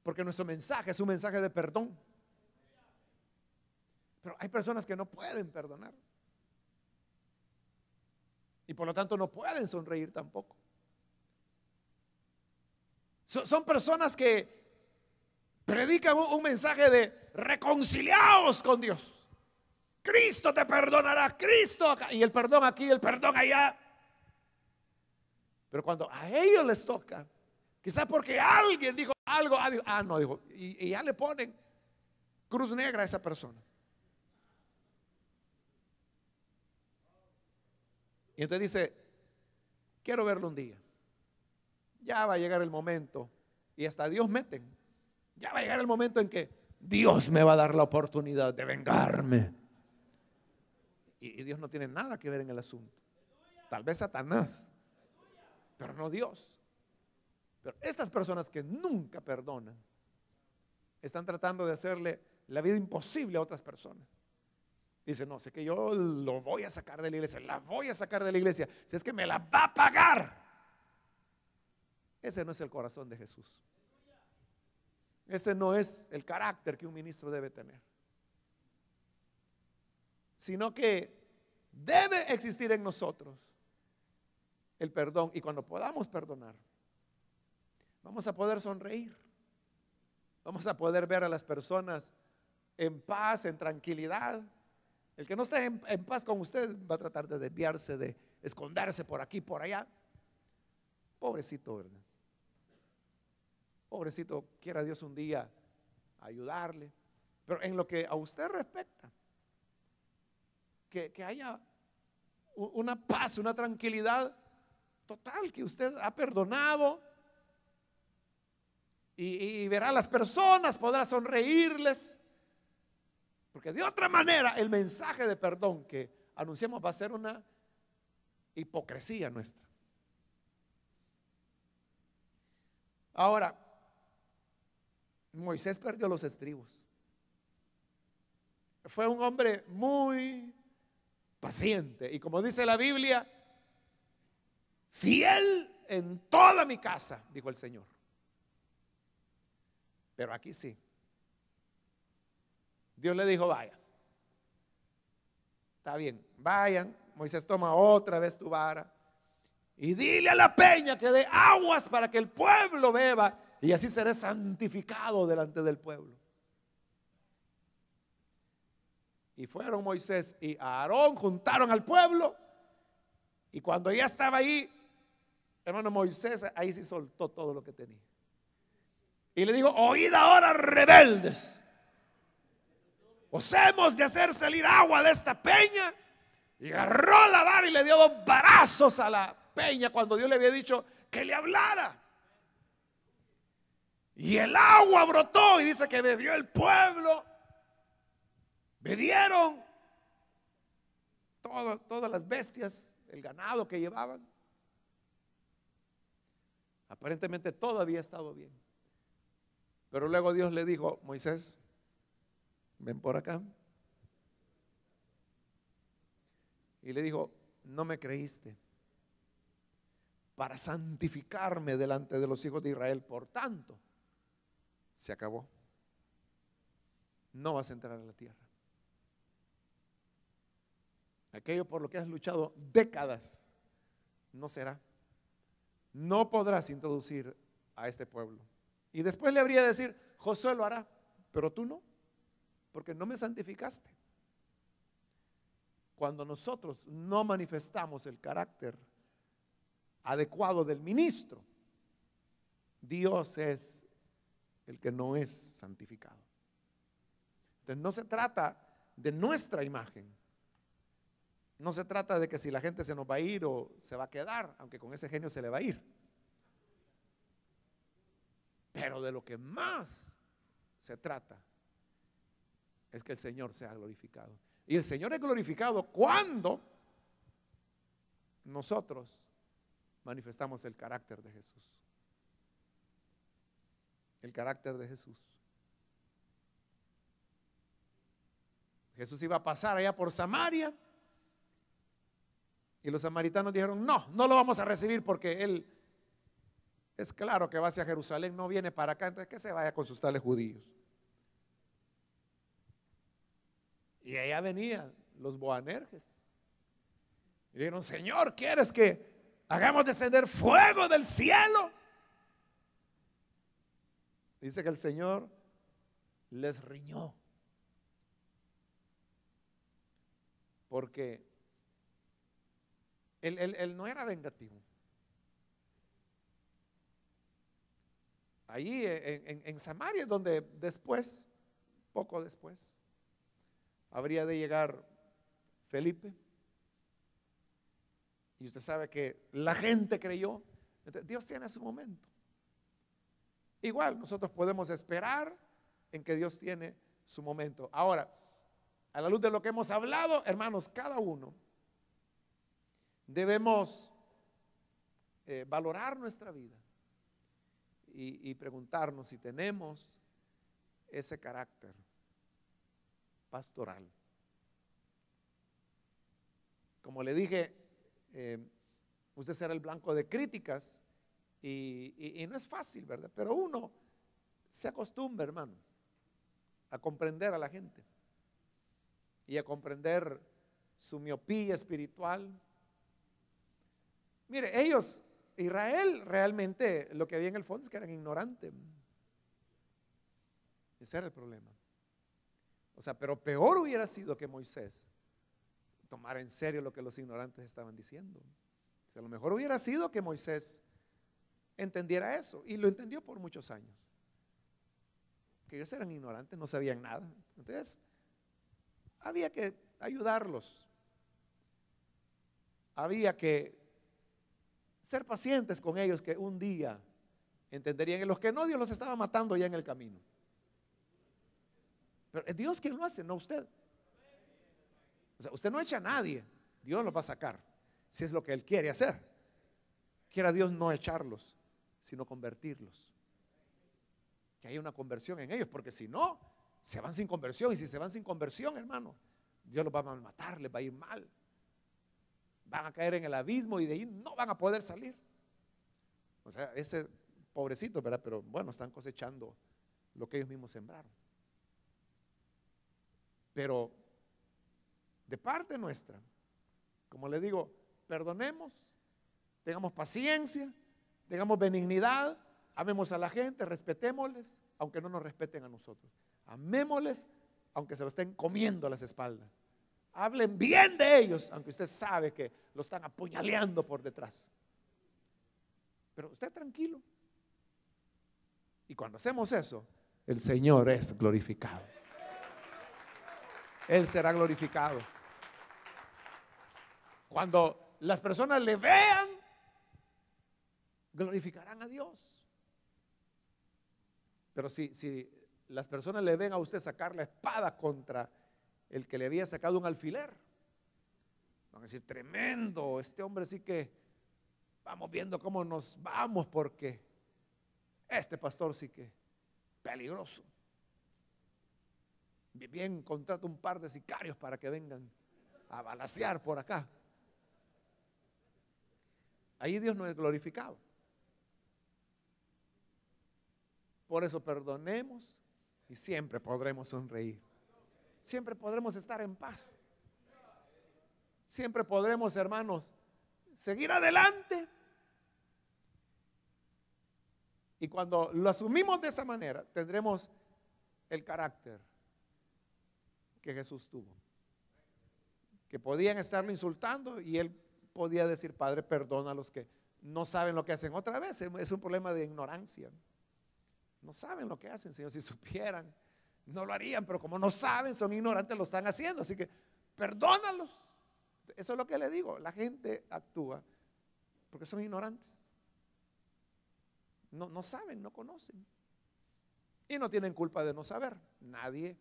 porque nuestro mensaje es un mensaje de perdón. Pero hay personas que no pueden perdonar y por lo tanto no pueden sonreír tampoco. Son personas que predican un mensaje de reconciliaos con Dios. Cristo te perdonará, Cristo acá, y el perdón aquí, el perdón allá. Pero cuando a ellos les toca, quizás porque alguien dijo algo, no, dijo, y ya le ponen cruz negra a esa persona. Y entonces dice, quiero verlo un día. Ya va a llegar el momento, y hasta Dios meten. Ya va a llegar el momento en que Dios me va a dar la oportunidad de vengarme. Y Dios no tiene nada que ver en el asunto. Tal vez Satanás, pero no Dios. Pero estas personas que nunca perdonan están tratando de hacerle la vida imposible a otras personas. Dicen, no, sé que yo lo voy a sacar de la iglesia, la voy a sacar de la iglesia, si es que me la va a pagar. Ese no es el corazón de Jesús. Ese no es el carácter que un ministro debe tener. Sino que debe existir en nosotros el perdón. Y cuando podamos perdonar, vamos a poder sonreír. Vamos a poder ver a las personas en paz, en tranquilidad. El que no esté en paz con usted va a tratar de desviarse, de esconderse por aquí, por allá. Pobrecito, ¿verdad? Pobrecito, quiera Dios un día ayudarle. Pero en lo que a usted respecta, que haya una paz, una tranquilidad total, que usted ha perdonado y verá a las personas, podrá sonreírles. Porque de otra manera el mensaje de perdón que anunciamos va a ser una hipocresía nuestra. Ahora, Moisés perdió los estribos. Fue un hombre muy paciente y, como dice la Biblia, fiel en toda mi casa, dijo el Señor. Pero aquí sí, Dios le dijo, vaya, está bien, vayan. Moisés toma otra vez tu vara y dile a la peña que dé aguas para que el pueblo beba, y así seré santificado delante del pueblo. Y fueron Moisés y Aarón, juntaron al pueblo, y cuando ya estaba ahí, hermano, Moisés ahí sí soltó todo lo que tenía y le dijo, oíd ahora, rebeldes, os hemos de hacer salir agua de esta peña. Y agarró la vara y le dio 2 varazos a la peña cuando Dios le había dicho que le hablara. Y el agua brotó, y dice que bebió el pueblo. Bebieron todas las bestias, el ganado que llevaban. Aparentemente todo había estado bien. Pero luego Dios le dijo, Moisés, ven por acá. Y le dijo, no me creíste para santificarme delante de los hijos de Israel. Por tanto, se acabó. No vas a entrar a la tierra. Aquello por lo que has luchado décadas no será. No podrás introducir a este pueblo. Y después le habría de decir, Josué lo hará, pero tú no, porque no me santificaste. Cuando nosotros no manifestamos el carácter adecuado del ministro, Dios es el que no es santificado. Entonces no se trata de nuestra imagen. No se trata de que si la gente se nos va a ir o se va a quedar, aunque con ese genio se le va a ir. Pero de lo que más se trata es que el Señor sea glorificado. Y el Señor es glorificado cuando nosotros manifestamos el carácter de Jesús. El carácter de Jesús. Jesús iba a pasar allá por Samaria y los samaritanos dijeron, no lo vamos a recibir porque él es claro que va hacia Jerusalén, no viene para acá, entonces que se vaya con sus tales judíos. Y allá venían los Boanerges y dijeron, Señor, ¿quieres que hagamos descender fuego del cielo? Dice que el Señor les riñó, porque él no era vengativo. Allí en Samaria es donde después, poco después, habría de llegar Felipe. Y usted sabe que la gente creyó. Entonces, Dios tiene su momento. Igual nosotros podemos esperar en que Dios tiene su momento. Ahora, a la luz de lo que hemos hablado, hermanos, cada uno debemos valorar nuestra vida y preguntarnos si tenemos ese carácter pastoral. Como le dije, usted será el blanco de críticas y no es fácil, ¿verdad? Pero uno se acostumbra, hermano, a comprender a la gente y a comprender su miopía espiritual. Mire, ellos, Israel, realmente lo que había en el fondo es que eran ignorantes. Ese era el problema. O sea, pero peor hubiera sido que Moisés tomara en serio lo que los ignorantes estaban diciendo. O sea, lo mejor hubiera sido que Moisés entendiera eso, y lo entendió por muchos años. Que ellos eran ignorantes, no sabían nada. Entonces, había que ayudarlos. Había que ser pacientes con ellos, que un día entenderían. En los que no, Dios los estaba matando ya en el camino. Pero es Dios quien lo hace, no usted. O sea, usted no echa a nadie, Dios los va a sacar, si es lo que Él quiere hacer. Quiera Dios no echarlos, sino convertirlos. Que haya una conversión en ellos, porque si no, se van sin conversión. Y si se van sin conversión, hermano, Dios los va a matar, les va a ir mal. Van a caer en el abismo y de ahí no van a poder salir. O sea, ese pobrecito, ¿verdad? Pero bueno, están cosechando lo que ellos mismos sembraron. Pero de parte nuestra, como le digo, perdonemos, tengamos paciencia, tengamos benignidad, amemos a la gente, respetémosles, aunque no nos respeten a nosotros. Amémosles, aunque se lo estén comiendo a las espaldas. Hablen bien de ellos, aunque usted sabe que lo están apuñaleando por detrás. Pero usted tranquilo. Y cuando hacemos eso, el Señor es glorificado. Él será glorificado. Cuando las personas le vean, glorificarán a Dios. Pero si las personas le ven a usted sacar la espada contra el que le había sacado un alfiler, van a decir: tremendo, este hombre sí que vamos viendo cómo nos vamos, porque este pastor sí que peligroso. Bien, contrata un par de sicarios para que vengan a balacear por acá. Ahí Dios no es glorificado. Por eso perdonemos y siempre podremos sonreír. Siempre podremos estar en paz. Siempre podremos, hermanos, seguir adelante. Y cuando lo asumimos de esa manera, tendremos el carácter que Jesús tuvo. Que podían estarlo insultando y él podía decir: Padre, perdona a los que no saben lo que hacen. Otra vez, es un problema de ignorancia. No saben lo que hacen, Señor. Si supieran, no lo harían, pero como no saben, son ignorantes, lo están haciendo. Así que perdónalos. Eso es lo que le digo. La gente actúa porque son ignorantes. No saben, no conocen. Y no tienen culpa de no saber. Nadie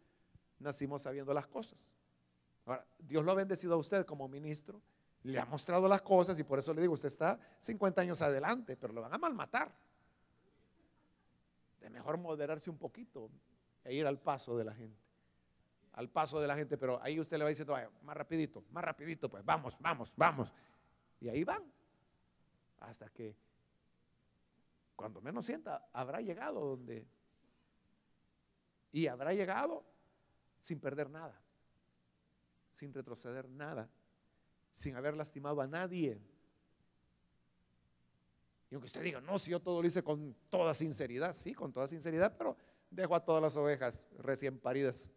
nacimos sabiendo las cosas. Ahora, Dios lo ha bendecido a usted como ministro, le ha mostrado las cosas, y por eso le digo: usted está 50 años adelante, pero lo van a malmatar. De mejor moderarse un poquito e ir al paso de la gente. Al paso de la gente, pero ahí usted le va diciendo: más rapidito, pues vamos. Y ahí van. Hasta que, cuando menos sienta, habrá llegado donde. Y habrá llegado sin perder nada, sin retroceder nada, sin haber lastimado a nadie. Y aunque usted diga: no, si yo todo lo hice con toda sinceridad, sí, con toda sinceridad, pero dejo a todas las ovejas recién paridas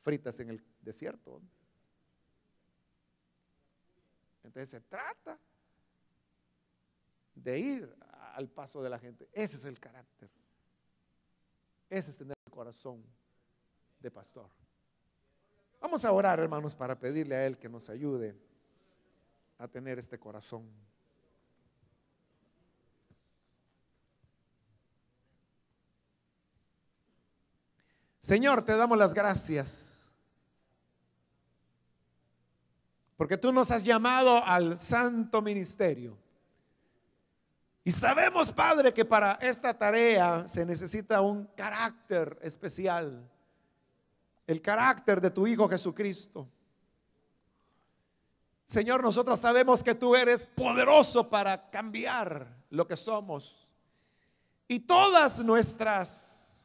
fritas en el desierto. Entonces se trata de ir al paso de la gente. Ese es el carácter. Ese es tener el corazón de pastor. Vamos a orar, hermanos, para pedirle a Él que nos ayude a tener este corazón. Señor, te damos las gracias porque tú nos has llamado al santo ministerio. Y sabemos, Padre, que para esta tarea se necesita un carácter especial, el carácter de tu Hijo Jesucristo. Señor, nosotros sabemos que tú eres poderoso para cambiar lo que somos. Y todas nuestros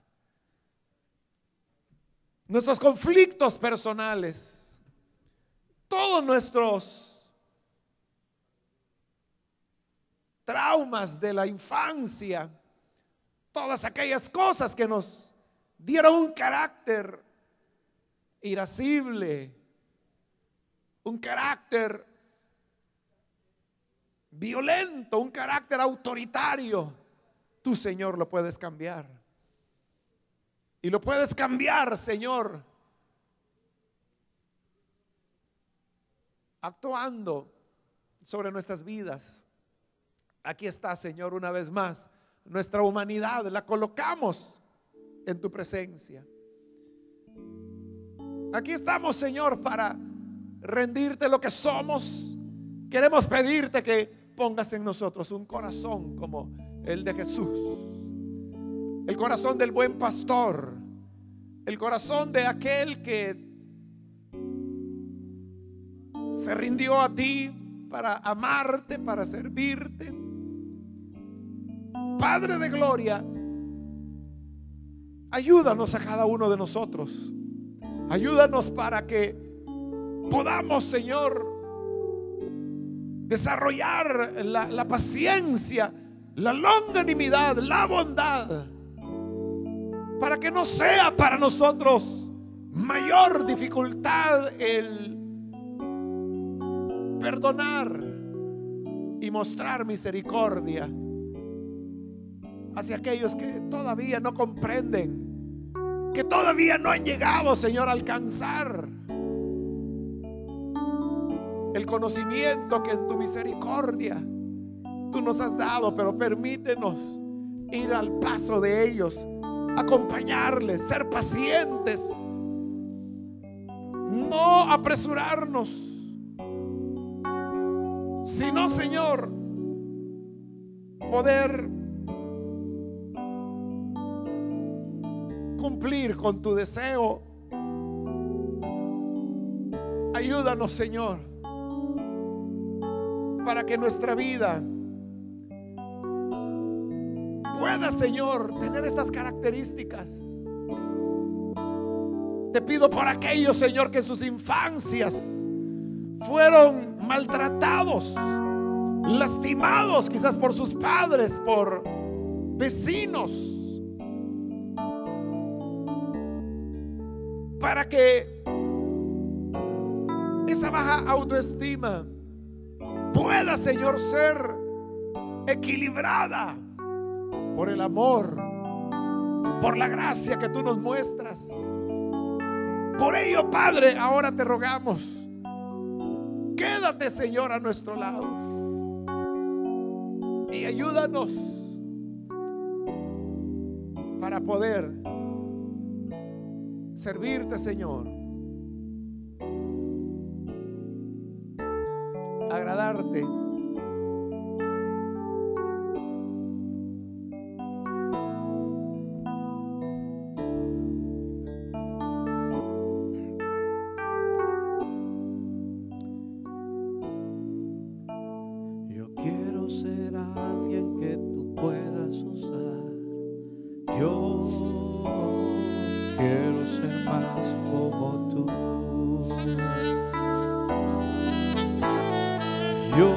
conflictos personales, todos nuestros traumas de la infancia, todas aquellas cosas que nos dieron un carácter irascible, un carácter violento, un carácter autoritario, tú, Señor, lo puedes cambiar. Y lo puedes cambiar, Señor, actuando sobre nuestras vidas. Aquí está, Señor, una vez más, nuestra humanidad, la colocamos en tu presencia. Aquí estamos, Señor, para rendirte lo que somos. Queremos pedirte que pongas en nosotros un corazón como el de Jesús, el corazón del buen pastor, el corazón de aquel que se rindió a ti para amarte, para servirte. Padre de gloria, ayúdanos a cada uno de nosotros. Ayúdanos para que podamos, Señor, desarrollar la paciencia, la longanimidad, la bondad, para que no sea para nosotros mayor dificultad el perdonar y mostrar misericordia hacia aquellos que todavía no comprenden, que todavía no han llegado, Señor, a alcanzar el conocimiento que en tu misericordia tú nos has dado. Pero permítenos ir al paso de ellos, acompañarles, ser pacientes, no apresurarnos, sino, Señor, poder cumplir con tu deseo. Ayúdanos, Señor, para que nuestra vida pueda, Señor, tener estas características. Te pido por aquellos, Señor, que en sus infancias fueron maltratados, lastimados, quizás por sus padres, por vecinos, para que esa baja autoestima pueda, Señor, ser equilibrada por el amor, por la gracia que tú nos muestras. Por ello, Padre, ahora te rogamos, quédate, Señor, a nuestro lado y ayúdanos para poder servirte, Señor, agradarte. Yo quiero ser alguien que tú puedas usar. Yo quiero ser más como tú. Yo